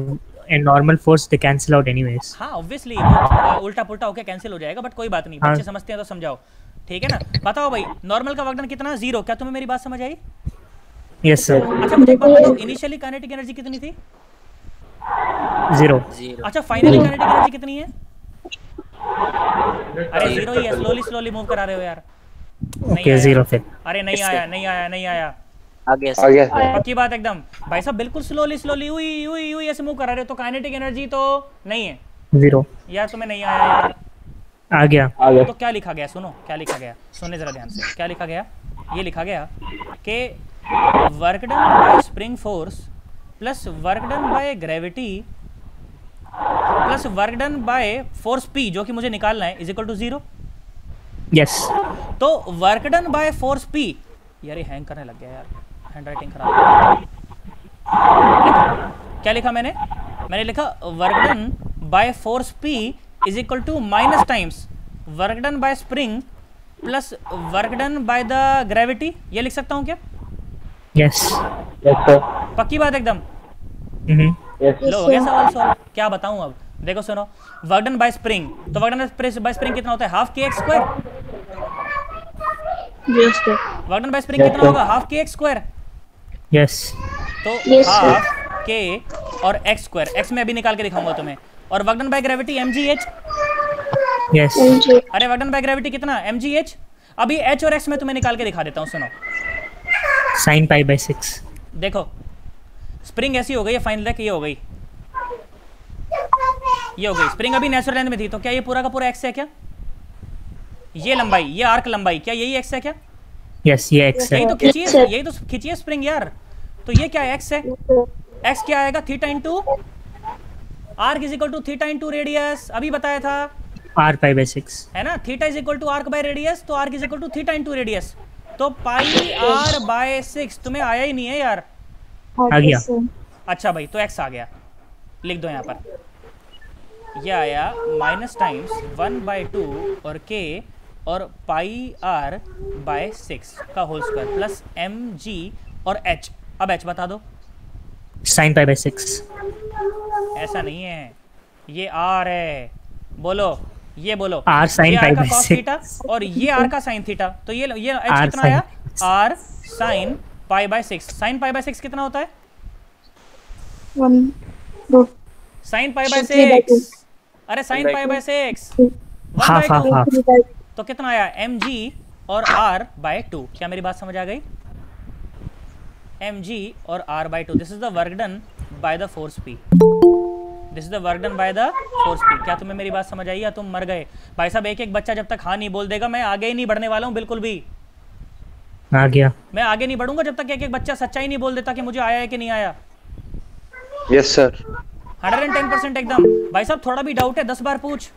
नॉर्मल फोर्स दे कैंसिल आउट एनीवेज। हाँ ऑब्वियसली उल्टा पुल्टा होके कैंसिल हो जाएगा, बट कोई बात नहीं, हाँ। बच्चे समझते हैं तो समझाओ, ठीक है ना। बताओ भाई नॉर्मल का वर्क डन कितना? 0। क्या तुम्हें मेरी बात समझ आई? Yes sir. अच्छा मुझे एक बात बताओ, इनिशियली काइनेटिक एनर्जी कितनी थी? 0। 0 अच्छा फाइनली काइनेटिक एनर्जी कितनी है? अरे 0 ही है, स्लोली मूव करा रहे हो यार। नहीं ओके आया। 0 फिर। अरे नहीं आया, नहीं आया, नहीं आया। आ गया आ सर। गया सर। पक्की बात एकदम भाई साहब, बिल्कुल स्लोली हुई ऐसे मूव करा रहे हो, तो काइनेटिक एनर्जी तो नहीं है 0 यार। तुम्हें नहीं आया यार। आ गया। आ गया। तो क्या लिखा गया? सुनो क्या लिखा गया, सुनने जरा ध्यान से। क्या लिखा गया? ये लिखा गया कि work done by spring force plus work done by gravity plus work done by force P, जो कि मुझे निकालना है, इज इक्वल टू 0। यस। तो work done by force P, यार ये हैंग करने लग गया यार, हैंडराइटिंग खराब। क्या लिखा मैंने? मैंने लिखा work done by force P is equal to minus times work done by spring plus work done by the gravity. ये लिख सकता हूँ क्या? यस। Yes sir. पक्की बात एकदम। यस। लो हो गया सवाल सॉल्व। क्या बताऊं अब, देखो सुनो। वर्क डन बाय स्प्रिंग, तो वर्क डन बाय स्प्रिंग कितना होता है? हाफ के x square. Yes sir. Work done by spring कितना होगा? हाफ के एक्स स्क्वायर। यस। तो Yes, sir. हाफ के और एक्स स्क्वायर, एक्स में अभी निकाल के दिखाऊंगा तुम्हें। और work done by gravity mgh। Yes. अरे वर्क डन बाय ग्रेविटी कितना? mgh। अभी h और x में तुम्हें निकाल के दिखा देता हूँ, सुनो। sin pi by 6। देखो स्प्रिंग ऐसी हो गई है, फाइनल तक ये हो गई, ये हो गई। स्प्रिंग अभी नेचुरल लेंथ में थी, तो क्या ये पूरा का पूरा x है क्या? ये लंबाई, ये आर्क लंबाई, क्या यही x है क्या? यस ये x है। यही तो खींचिए, यही तो खींचिए स्प्रिंग यार। तो ये क्या x है? x क्या आएगा? Theta into arc is equal to theta into radius. अभी बताया था r pi by 6। है ना, theta is equal to arc by radius, तो arc is equal to theta into radius. तो पाई आर बाय 6। तुम्हें आया ही नहीं है यार। आ गया। अच्छा भाई, तो x आ गया, लिख दो यहाँ पर। यह आया माइनस टाइम्स 1/2 और k और पाई आर बाय 6 का होल स्क्वायर प्लस mg और h। अब h बता दो। sin pi by 6। ऐसा नहीं है, ये r है। बोलो, ये बोलो। R sin ये pi r का by cos 6 थीटा और ये r का sin थीटा, तो ये h R कितना sin आया? r sin pi by 6। sin pi by 6 कितना होता है? 1 2 sin pi by 6। अरे sin pi by 6 half half 1/2। Half. तो कितना आया? mg और r by 2। क्या मेरी बात समझ आ गई? mg और r by 2। This is the work done by the force p। This is the work done by the force p। क्या तुम्हें मेरी बात समझ आई या तुम मर गए? भाई साहब एक एक बच्चा जब तक हाँ नहीं बोल देगा, मैं आगे ही नहीं बढ़ने वाला हूँ बिल्कुल भी। आ गया। मैं आगे नहीं बढ़ूंगा जब तक एक एक बच्चा सच्चाई नहीं बोल देता कि मुझे आया है कि नहीं आया। Yes sir. 110% एकदम। भाई साहब थोड़ा भी डाउट है 10 बार पूछ।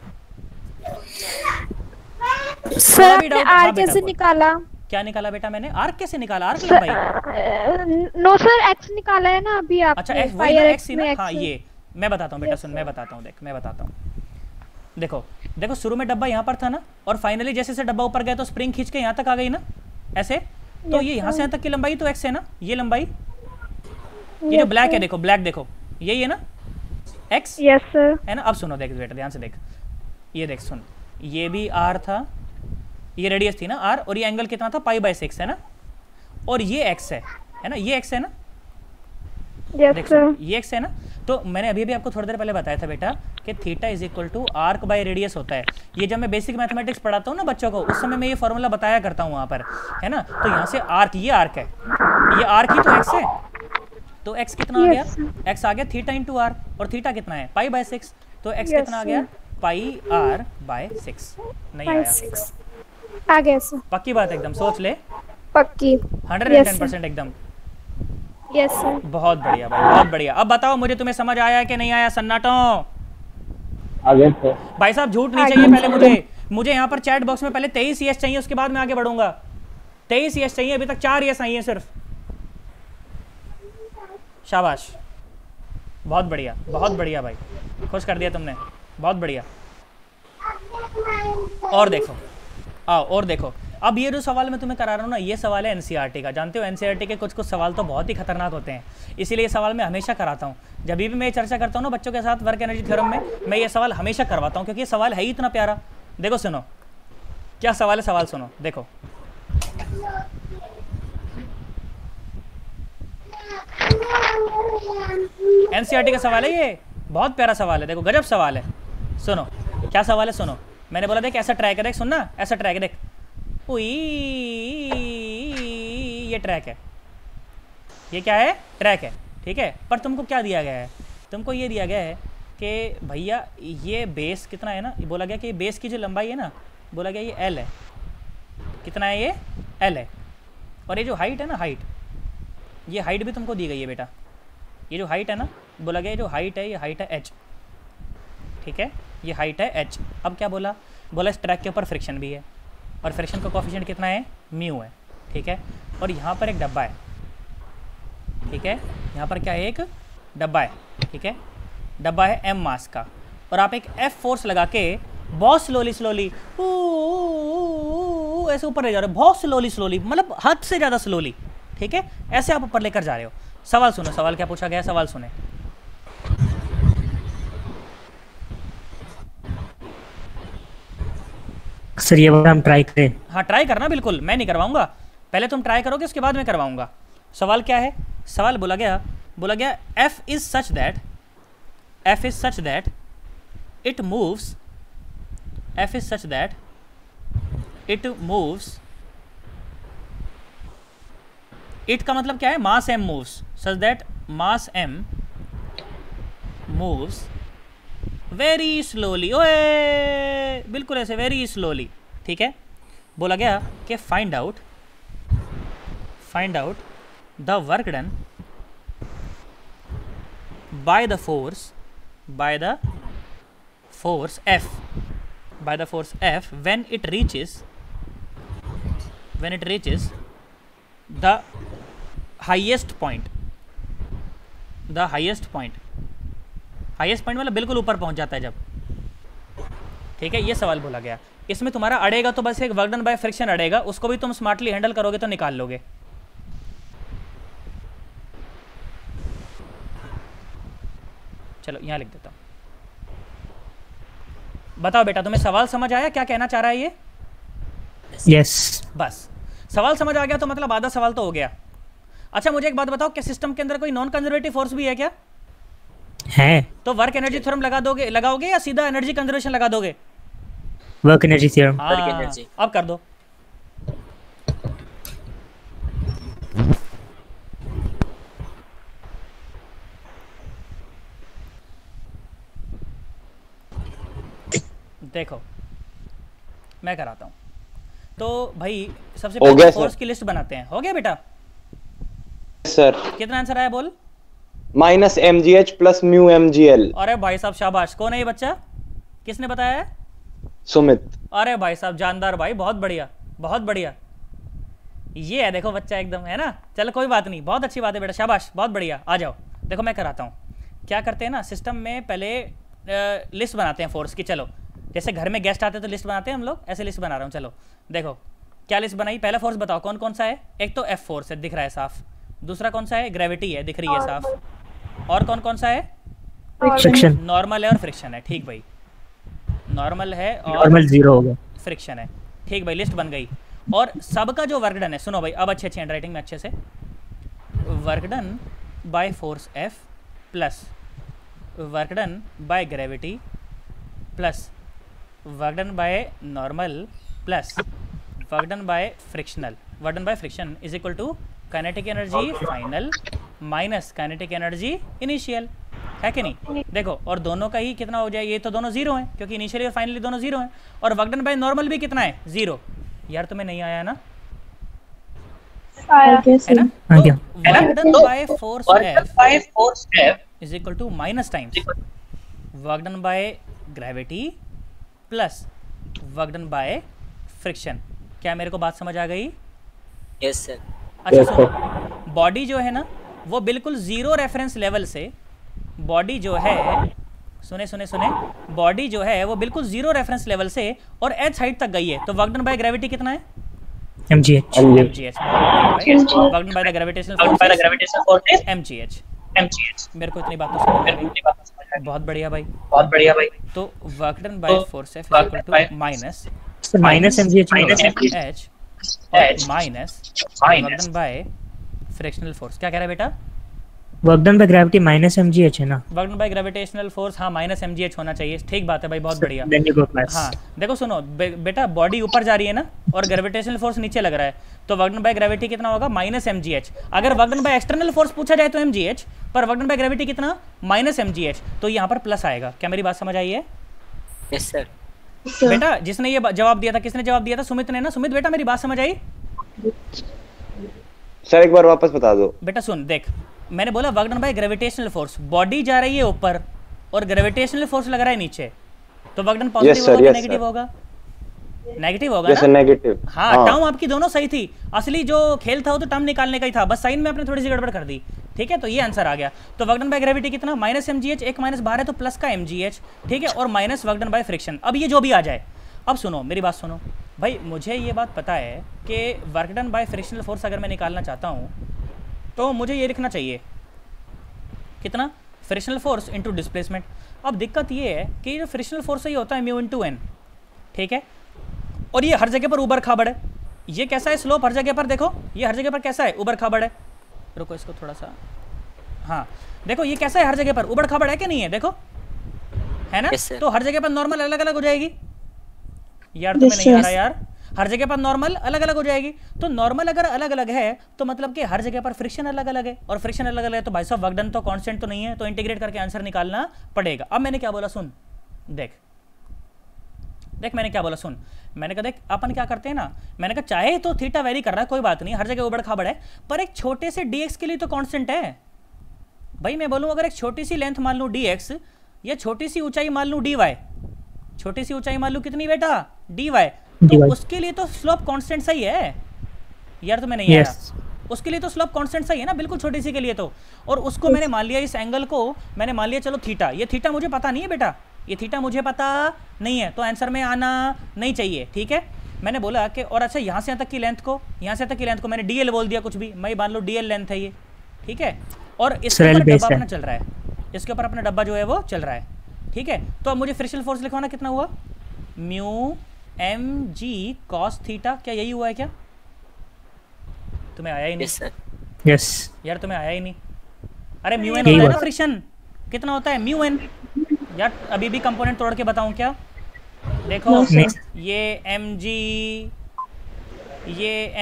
सर भी आपने doubt- हाँ आर बेटा, कैसे बोल। निकाला? क्या निकाला बेटा मैंने? आर्क कैसे निकाला? आर्क लंबाई। नो सर एक्स निकाला है ना अभी अच्छा आपने। एक्स, वही ना फायर एक्स ही ना। हाँ ये मैं बताता हूँ बेटा, सुन मैं बताता हूँ, देख मैं बताता हूँ। देखो देखो शुरू में डब्बा यहाँ पर था ना, और फाइनली जैसे जैसे डब्बा ऊपर गया तो स्प्रिंग खींच के यहाँ तक आ गई ना, ऐसे। तो ये यहाँ से यहाँ तक की लंबाई तो एक्स है ना, ये लंबाई। ये जो ब्लैक है, देखो ब्लैक देखो, यही है ना एक्स, यस सर। है ना। अब सुनो देख बेटा ध्यान से देख, ये देख सुन, ये भी आर था, ये रेडियस थी ना आर, और ये एंगल कितना था? पाई बाय 6 है ना, और ये एक्स है ना, ये एक्स है ना, यस देख सर। सुन, ये एक्स है ना। तो मैंने अभी भी आपको थोड़ी देर पहले बताया था बेटा कि theta is equal to arc by radius होता है। ये जब मैं बेसिक मैथमेटिक्स पढ़ाता हूँ ना बच्चों को, उस समय मैं ये फॉर्मूला बताया करता हूँ वहाँ पर, है ना। तो यहाँ से आर्क, ये आर्क है, ये आर्क ही तो एक्स है, तो एक्स कितना आ गया? एक्स आ गया थीटा इंटू आर, और थीटा कितना है? Pi by 6। तो एक्स कितना आ गया? पाई आर बाय 6 नहीं आया। 6 आ गया सर। पक्की बात एकदम, सोच ले। पक्की। 110% एकदम। Yes sir. बहुत बढ़िया भाई, बहुत बढ़िया। अब बताओ मुझे, तुम्हें समझ आया कि नहीं आया सन्नाटों? आगे सर। भाई साहब झूठ नहीं चाहिए पहले मुझे यहाँ पर चैट बॉक्स में पहले 23 यस चाहिए, उसके बाद मैं आगे बढ़ूंगा। 23 यस चाहिए, अभी तक 4 यस आई हैं सिर्फ। शाबाश, बहुत बढ़िया, बहुत बढ़िया भाई, खुश कर दिया तुमने, बहुत बढ़िया। और देखो, आओ और देखो। अब ये जो सवाल मैं तुम्हें करा रहा हूँ ना, ये सवाल है एनसीईआरटी का। जानते हो एनसीईआरटी के कुछ कुछ सवाल तो बहुत ही खतरनाक होते हैं, इसीलिए ये सवाल मैं हमेशा कराता हूँ। जब भी मैं चर्चा करता हूँ ना बच्चों के साथ वर्क एनर्जी थ्योरम में, मैं ये सवाल हमेशा करवाता हूँ, क्योंकि ये सवाल है ही इतना प्यारा। देखो सुनो क्या सवाल है, सवाल सुनो। देखो एनसीईआरटी का सवाल है, ये बहुत प्यारा सवाल है। देखो गजब सवाल है, सुनो क्या सवाल है, सुनो। मैंने बोला देख ऐसा ट्रैक है, देख सुनना, ऐसा ट्रैक है, देख उई, ये ट्रैक है, ये क्या है, ट्रैक है, ठीक है। पर तुमको क्या दिया गया है, तुमको ये दिया गया है कि भैया ये बेस कितना है ना, बोला गया कि बेस की जो लंबाई है ना, बोला गया ये एल है। कितना है ये, एल है। और ये जो हाइट है ना, हाइट, ये हाइट भी तुमको दी गई है बेटा। ये जो हाइट है ना, बोला गया जो हाइट है, ये हाइट है एच, ठीक है, ये हाइट है एच। अब क्या बोला, बोला इस ट्रैक के ऊपर फ्रिक्शन भी है, और फ्रिक्शन का कोफिशिएंट कितना है, म्यू है, ठीक है। और यहाँ पर एक डब्बा है, ठीक है, यहाँ पर क्या है, एक डब्बा है, ठीक है, डब्बा है एम मास का, और आप एक एफ फोर्स लगा के बहुत स्लोली स्लोली ऐसे ऊपर ले जा रहे हो, बहुत स्लोली स्लोली, मतलब हद से ज़्यादा स्लोली, ठीक है, ऐसे आप ऊपर लेकर जा रहे हो। सवाल सुनो, सवाल क्या पूछा गया, सवाल सुने। सर ये बात हम ट्राई करें? हाँ ट्राई करना, बिल्कुल, मैं नहीं करवाऊंगा, पहले तुम ट्राई करोगे उसके बाद मैं करवाऊंगा। सवाल क्या है, सवाल बोला गया f is such that, f is such that it moves, f is such that it moves, it का मतलब क्या है, मास m moves, such that mass m moves very slowly, ओए बिल्कुल ऐसे वेरी स्लोली, ठीक है। बोला गया कि find out the work done by the force F when it reaches the highest point, highest point मतलब बिल्कुल ऊपर पहुंच जाता है जब, ठीक है। ये सवाल बोला गया, इसमें तुम्हारा अड़ेगा तो बस एक वर्क डन बाय फ्रिक्शन अड़ेगा, उसको भी तुम स्मार्टली हैंडल करोगे तो निकाल लोगे। चलो यहां लिख देता हूं। बताओ बेटा तुम्हें सवाल समझ आया, क्या कहना चाह रहा है ये? यस। बस सवाल समझ आ गया तो मतलब आधा सवाल तो हो गया। अच्छा मुझे एक बात बताओ, क्या सिस्टम के अंदर कोई नॉन कंजर्वेटिव फोर्स भी है क्या? है। तो वर्क एनर्जी थ्योरम लगाओगे या सीधा एनर्जी कंजर्वेशन लगा दोगे? Work energy theorem. Work energy. अब कर दो। देखो मैं कराता हूं। तो भाई सबसे पहले फोर्स की लिस्ट बनाते हैं। हो गया बेटा? सर कितना आंसर आया बोल? -mgh + μmgl। अरे भाई साहब शाबाश। कौन है ये बच्चा, किसने बताया है? सुमित। अरे भाई साहब जानदार भाई, बहुत बढ़िया बहुत बढ़िया। ये है देखो बच्चा एकदम, है ना। चलो कोई बात नहीं, बहुत अच्छी बात है बेटा, शाबाश बहुत बढ़िया। आ जाओ देखो मैं कराता हूँ। क्या करते हैं ना, सिस्टम में पहले लिस्ट बनाते हैं फोर्स की। चलो जैसे घर में गेस्ट आते हैं तो लिस्ट बनाते हैं हम लोग, ऐसे लिस्ट बना रहा हूँ। चलो देखो क्या लिस्ट बनाई। पहला फोर्स बताओ कौन कौन सा है। एक तो एफ फोर्स है, दिख रहा है साफ। दूसरा कौन सा है, ग्रेविटी है, दिख रही है साफ। और कौन कौन सा है, फ्रिक्शन। नॉर्मल है और फ्रिक्शन है, ठीक भाई। नॉर्मल है और नॉर्मल 0 होगा, फ्रिक्शन है, ठीक भाई। लिस्ट बन गई। और सबका जो वर्क डन है, सुनो भाई अब अच्छे हैंड राइटिंग में अच्छे से। Work done by force F plus work done by gravity plus work done by normal plus work done by frictional. Work done by friction is equal to kinetic energy final minus kinetic energy initial. है कि नहीं? देखो, और दोनों का ही कितना हो जाए, ये तो दोनों जीरो हैं क्योंकि इनिशियली और फाइनली दोनों जीरो हैं, और वर्क डन बाय नॉर्मल भी कितना है, जीरो। यार तुम्हें नहीं आया ना, I guess है ना? हाँ क्या? तो work done by force F is equal to minus times work done by gravity plus work done by friction. क्या मेरे को बात समझ आ गई? Yes sir. अच्छा सुनो, बॉडी जो है ना वो बिल्कुल जीरो रेफरेंस लेवल से, बॉडी जो है, सुने सुने सुने, बॉडी जो है वो बिल्कुल जीरो रेफरेंस लेवल से और एच हाइट तक गई है, तो वर्क डन बाय ग्रेविटी कितना है? mgh mgh। Work done by the gravitational force is mgh। मेरे को इतनी बात तो समझ आ गई, बहुत बढ़िया भाई। तो work done by force F is equal to minus minus mgh h और minus work done by frictional force. क्या कह रहा है बेटा? Work done by gravity minus mgh है ना? Work done by gravitational force, हाँ माइनस mgh होना चाहिए। ठीक बात है भाई, बहुत बढ़िया। Then you go plus. हाँ देखो सुनो बेटा, बॉडी ऊपर जा रही है ना और ग्रेविटेशनल फोर्स नीचे लग रहा है, तो वर्क डन बाय ग्रेविटी कितना होगा? Minus mgh। अगर work done by external force पूछा जाए तो mgh, पर वर्क डन बाय ग्रेविटी कितना? माइनस mgh, तो यहाँ पर प्लस आएगा। क्या मेरी बात समझ आई है? Yes sir. बेटा जिसने ये जवाब दिया था, किसने जवाब दिया था? सुमित ने ना। सुमित बेटा मेरी बात समझ आई? सर एक बार वापस बता दो। बेटा सुन, देख मैंने बोला work done by gravitational force, body जा रही है ऊपर और ग्रेविटेशनल फोर्स लग रहा है नीचे, तो वर्क डन पॉजिटिव होगा कि नेगेटिव होगा? नेगेटिव होगा ना? नेगेटिव। हाँ, टर्म आपकी दोनों सही थी। असली जो खेल था वो तो टर्म निकालने का ही था, बस साइन में आपने थोड़ी सी गड़बड़ कर दी। ठीक है, तो ये आंसर आ गया। तो वर्क डन बाय ग्रेविटी कितना? माइनस mgh, एक माइनस बाहर है तो प्लस का mgh, ठीक है, और minus work done by friction. अब ये जो भी आ जाए, अब सुनो मेरी बात सुनो भाई, मुझे ये बात पता है कि work done by frictional force अगर मैं निकालना चाहता हूँ तो मुझे ये लिखना चाहिए कितना? Frictional force into displacement. अब दिक्कत ये है कि जो फ्रिक्शनल फोर्स है ये होता है म्यू इनटू एन, ठीक है, और ये हर जगह पर ऊबर खाबड़ है। ये कैसा है स्लोप? हर जगह पर देखो, ये हर जगह पर कैसा है? ऊबर खाबड़ है। रुको इसको थोड़ा सा, हाँ देखो ये कैसा है? हर जगह पर ऊबड़ खाबड़ है कि नहीं है? देखो है ना? Yes, sir. तो हर जगह पर नॉर्मल अलग अलग हो जाएगी। यार तुम्हें नहीं आ रहा यार, हर जगह पर नॉर्मल अलग अलग हो जाएगी। तो नॉर्मल अगर अलग अलग है तो मतलब कि हर जगह पर फ्रिक्शन अलग अलग है, और फ्रिक्शन अलग अलग है तो भाई साहब वर्क डन तो कांस्टेंट तो नहीं है, तो इंटीग्रेट करके आंसर निकालना पड़ेगा। अब मैंने क्या बोला सुन, देख मैंने क्या बोला सुन, मैंने कहा देख अपन क्या करते हैं ना, मैंने कहा चाहे तो थीटा वेरी कर रहा है कोई बात नहीं, हर जगह उबड़ खाबड़ है, पर एक छोटे से dx के लिए तो कांस्टेंट है भाई। मैं बोलूँ अगर एक छोटी सी लेंथ मान लूँ dx, या छोटी सी ऊंचाई मान लूँ dy, छोटी सी ऊंचाई मान लूँ कितनी बेटा? dy, तो उसके लिए तो स्लोप कांस्टेंट सही है यार। तो मैं नहीं आया, उसके लिए तो स्लोप कांस्टेंट सही है ना, बिल्कुल छोटी सी के लिए तो। और उसको मैंने मान लिया, इस एंगल को मैंने मान लिया चलो थीटा। ये थीटा मुझे पता नहीं है बेटा, ये थीटा मुझे पता नहीं है, तो आंसर में आना नहीं चाहिए। ठीक है, मैंने बोला कि और अच्छा यहाँ से यहाँ तक की लेंथ को, यहाँ से तक की लेंथ को मैंने dl बोल दिया, कुछ भी मैं मान लो dl लेंथ है ये, ठीक है, और इसके ऊपर डब्बा अपना चल रहा है, इसके ऊपर अपना डब्बा जो है वो चल रहा है। ठीक है, तो अब मुझे फ्रिक्शनल फोर्स लिखवाना कितना हुआ? Mu mg cos theta. क्या यही हुआ है क्या? तुम्हें आया ही नहीं? यस यार तुम्हें आया ही नहीं। अरे म्यू एन होता है ना फ्रिक्शन, कितना होता है? Mu N. यार अभी भी कंपोनेंट तोड़ के बताऊं क्या? देखो ये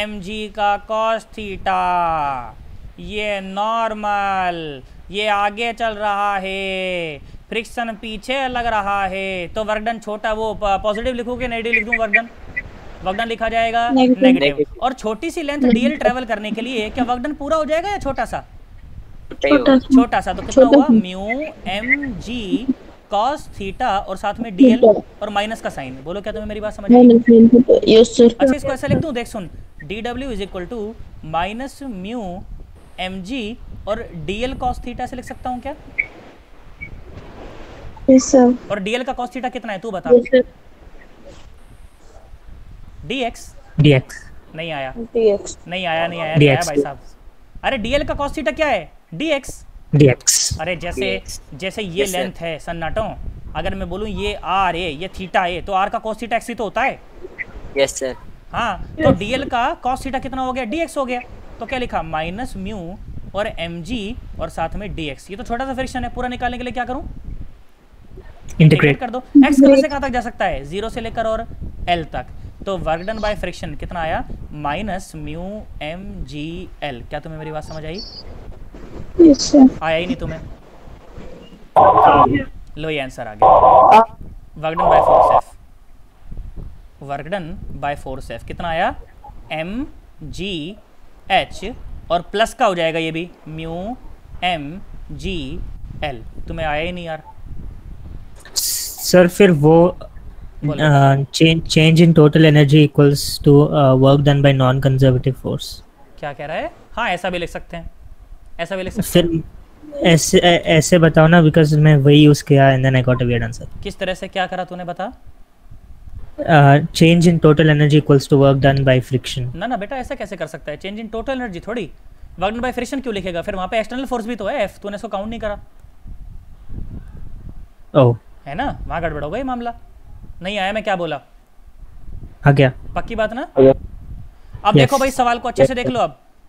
mg का cos थीटा, ये नॉर्मल, ये आगे चल रहा है, फ्रिक्शन पीछे लग रहा है, तो वर्क डन छोटा, वो पॉजिटिव लिखूं कि नेगेटिव लिख दूं? वर्क डन लिखा जाएगा नेगेटिव। और छोटी सी लेंथ dl ट्रेवल करने के लिए क्या वर्क डन पूरा हो जाएगा या छोटा सा? छोटा सा। तो कितना हुआ? म्यू mg cos थीटा और साथ में dl और माइनस का साइन। बोलो क्या तुम्हें मेरी बात समझ आई? Yes sir. अच्छा इसको ऐसा लिख दूं, देख सुन, dw is equal to minus mu mg और dl cos थीटा से लिख सकता हूँ क्या? Yes sir. और dl का cos थीटा कितना है तू बता? dx नहीं आया, नहीं आया भाई साहब। अरे dl का cos थीटा क्या है? dx। अरे जैसे ये लेंथ है सन्नाटो, अगर मैं बोलूं ये r है, ये थीटा है, तो r का cos थीटा x ही तो होता है। Yes sir. हाँ, तो dl का cos थीटा कितना हो गया? dx हो गया। तो क्या लिखा? माइनस म्यू और mg और साथ में dx। ये तो छोटा सा फ्रिक्शन है, पूरा निकालने के लिए क्या करूं? इंटीग्रेट कर दो। x कहां से कहां तक जा सकता है? 0 से लेकर और l तक। तो वर्क डन बाय फ्रिक्शन कितना आया? Minus mu mg l। क्या तुम्हें मेरी बात समझ आई? Yes sir. आया ही नहीं तुम्हें? लो ये आंसर आ गया, work done by force F, work done by force F कितना आया, एम जी एच और प्लस का हो जाएगा ये भी म्यू एम जी एल। तुम्हें आया ही नहीं यार सर फिर वो change in total energy equals to work done by non-conservative force. क्या कह रहा है? हाँ ऐसा भी लिख सकते हैं, ऐसा भी लिख सकते हैं। फिर ऐसे बताओ ना, बिकॉज मैं वही यूज किया and then I got a weird answer. किस तरह से क्या करा तूने बता? Change in total energy equals to work done by friction. ना ना बेटा ऐसा कैसे कर सकता है, चेंज इन टोटल एनर्जी थोड़ी, वर्क डन बाय फ्रिक्शन क्यों लिखेगा, फिर वहाँ पे एक्सटर्नल फोर्स भी तो है एफ, तूने इसको काउंट नहीं करा। ओह है ना, वहाँ गड़बड़ हो गई मामला। नहीं आया मैं क्या बोला? हाँ क्या? पक्की बात ना? अब देखो भाई सवाल को अच्छे से देख लो,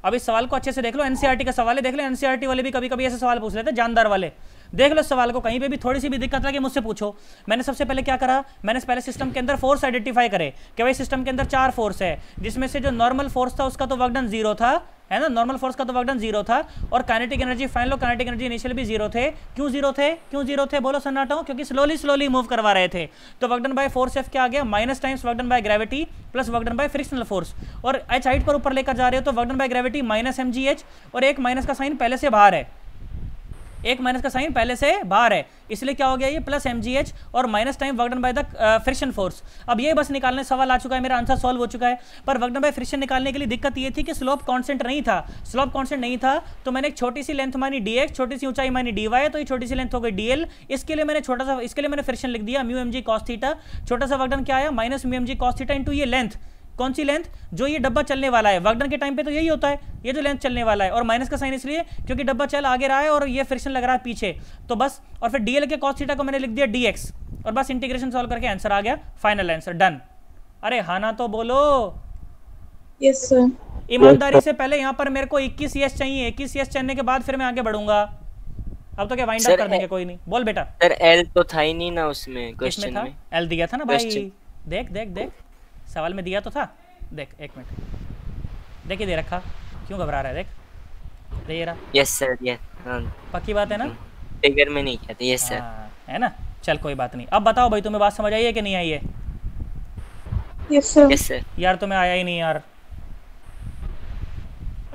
अब इस सवाल को अच्छे से देख लो, एनसीईआरटी का सवाल है, देख लो एनसीईआरटी वाले भी कभी कभी ऐसे सवाल पूछ लेते हैं, जानदार वाले। देख लो इस सवाल को, कहीं पे भी थोड़ी सी भी दिक्कत लगे मुझसे पूछो। मैंने सबसे पहले क्या करा, मैंने पहले सिस्टम के अंदर फोर्स आइडेंटिफाई करे कि भाई सिस्टम के अंदर 4 फोर्स है, जिसमें से जो नॉर्मल फोर्स था उसका तो वर्क डन 0 था, है ना, नॉर्मल फोर्स का तो वर्क डन 0 था, और काइनेटिक एनर्जी फाइनल और काइनेटिक एनर्जी इनिशियल भी 0 थे। क्यों 0 थे, क्यों 0 थे बोलो सन्नाटा, क्योंकि स्लोली मूव करवा रहे थे। तो work done by force F क्या आ गया, minus times work done by gravity plus work done by frictional force, और एच हाइट पर ऊपर लेकर जा रहे हो तो work done by gravity minus M G H, और एक माइनस का साइन पहले से बाहर है, एक माइनस का साइन पहले से बाहर है, इसलिए क्या हो गया ये प्लस एम जी एच और minus time work done by the friction force. अब ये बस निकालने सवाल आ चुका है, मेरा आंसर सॉल्व हो चुका है। पर वर्क डन बाय फ्रिक्शन निकालने के लिए दिक्कत ये थी कि स्लोप कांस्टेंट नहीं था, स्लोप कांस्टेंट नहीं था, तो मैंने एक छोटी सी लेंथ मानी dx, छोटी सी ऊंचाई मानी dy, तो ये छोटी सी लेंथ हो गई dl। इसके लिए मैंने छोटा सा, इसके लिए मैंने फ्रिक्शन लिख दिया mu M G cos theta, छोटा सा वर्क डन क्या आया minus mu M G cos theta into ये लेंथ, कौन सी लेंथ, जो ये डब्बा चलने वाला है, वर्क डन के टाइम पे तो यही होता है, ये जो लेंथ चलने वाला है, और माइनस का साइन इसलिए क्योंकि डब्बा चल आगे रहा है और ये फ्रिक्शन लग रहा है पीछे, तो बस, और फिर डीएल के कॉस थीटा को मैंने लिख दिया dx, और बस इंटीग्रेशन सॉल्व करके आंसर आ गया, फाइनल आंसर डन। अरे हाँ ना तो बोलो। Yes sir. ईमानदारी से पहले यहाँ पर मेरे को 21 यस चाहिए, 21 यस चाहिए के बाद फिर मैं आगे बढ़ूंगा। अब तो क्या वाइंड अप कर देंगे, कोई नहीं, बोल बेटा। सर एल तो था ही नहीं ना उसमें क्वेश्चन में, एल दिया था ना भाई, देख देख देख सवाल में दिया तो था, देख एक मिनट, देख ही दे रखा, क्यों घबरा रहा है, देख दे रहा। यस सर, यस, पक्की बात है ना? फिगर में नहीं कहते, यस सर, है ना, चल कोई बात नहीं। अब बताओ भाई तुम्हें बात समझ आई है कि नहीं आई है? Yes sir. Yes sir. यार तुम्हें आया ही नहीं यार,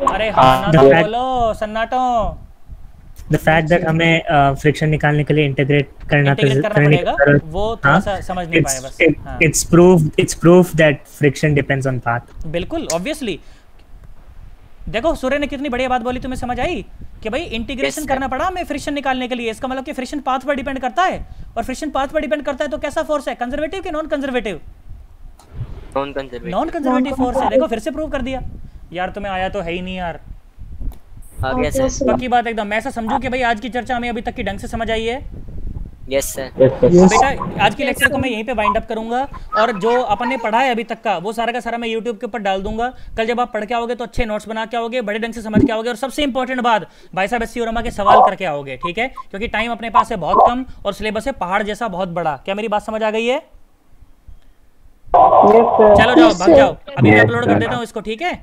अरे हाँ ना तो बोलो सन्नाटो। The fact that हमें फ्रिक्शन निकालने के लिए इंटीग्रेट करना पड़ेगा, वो थोड़ा सा समझ नहीं पाए बस। It's proof that friction depends on path. बिल्कुल ऑब्वियसली। देखो सूर्य ने कितनी बढ़िया बात बोली, तुम्हें समझ आई कि भाई इंटीग्रेशन करना पड़ा हमें फ्रिक्शन निकालने के लिए, इसका मतलब कि फ्रिक्शन पाथ पर डिपेंड करता है, और फ्रिक्शन पाथ पर डिपेंड करता है तो कैसा फोर्स है, कंजर्वेटिव कि non conservative? Non conservative force है। देखो फिर से प्रूव कर दिया। यार तुम्हें आया तो है ही नहीं यार, आ गया सर। पक्की बात एकदम। मैं ऐसा समझू कि भाई आज की चर्चा हमें अभी तक की ढंग से समझ आई है। Yes sir. बेटा आज की लेक्चर को मैं यहीं पे वाइंड अप करूंगा, और जो अपन ने पढ़ा है अभी तक का वो सारा का सारा मैं यूट्यूब के ऊपर डाल दूंगा। कल जब आप पढ़ के आओगे तो अच्छे नोट्स बना के आओगे, बड़े ढंग से समझ के आओगे, और सबसे इंपॉर्टेंट बात भाई साहब एससी ओरमा के सवाल करके आओगे, ठीक है? क्योंकि टाइम अपने पास है बहुत कम और सिलेबस है पहाड़ जैसा बहुत बड़ा। क्या मेरी बात समझ आ गई है? चलो जाओ भाग जाओ, अभी मैं अपलोड कर देता हूँ इसको, ठीक है?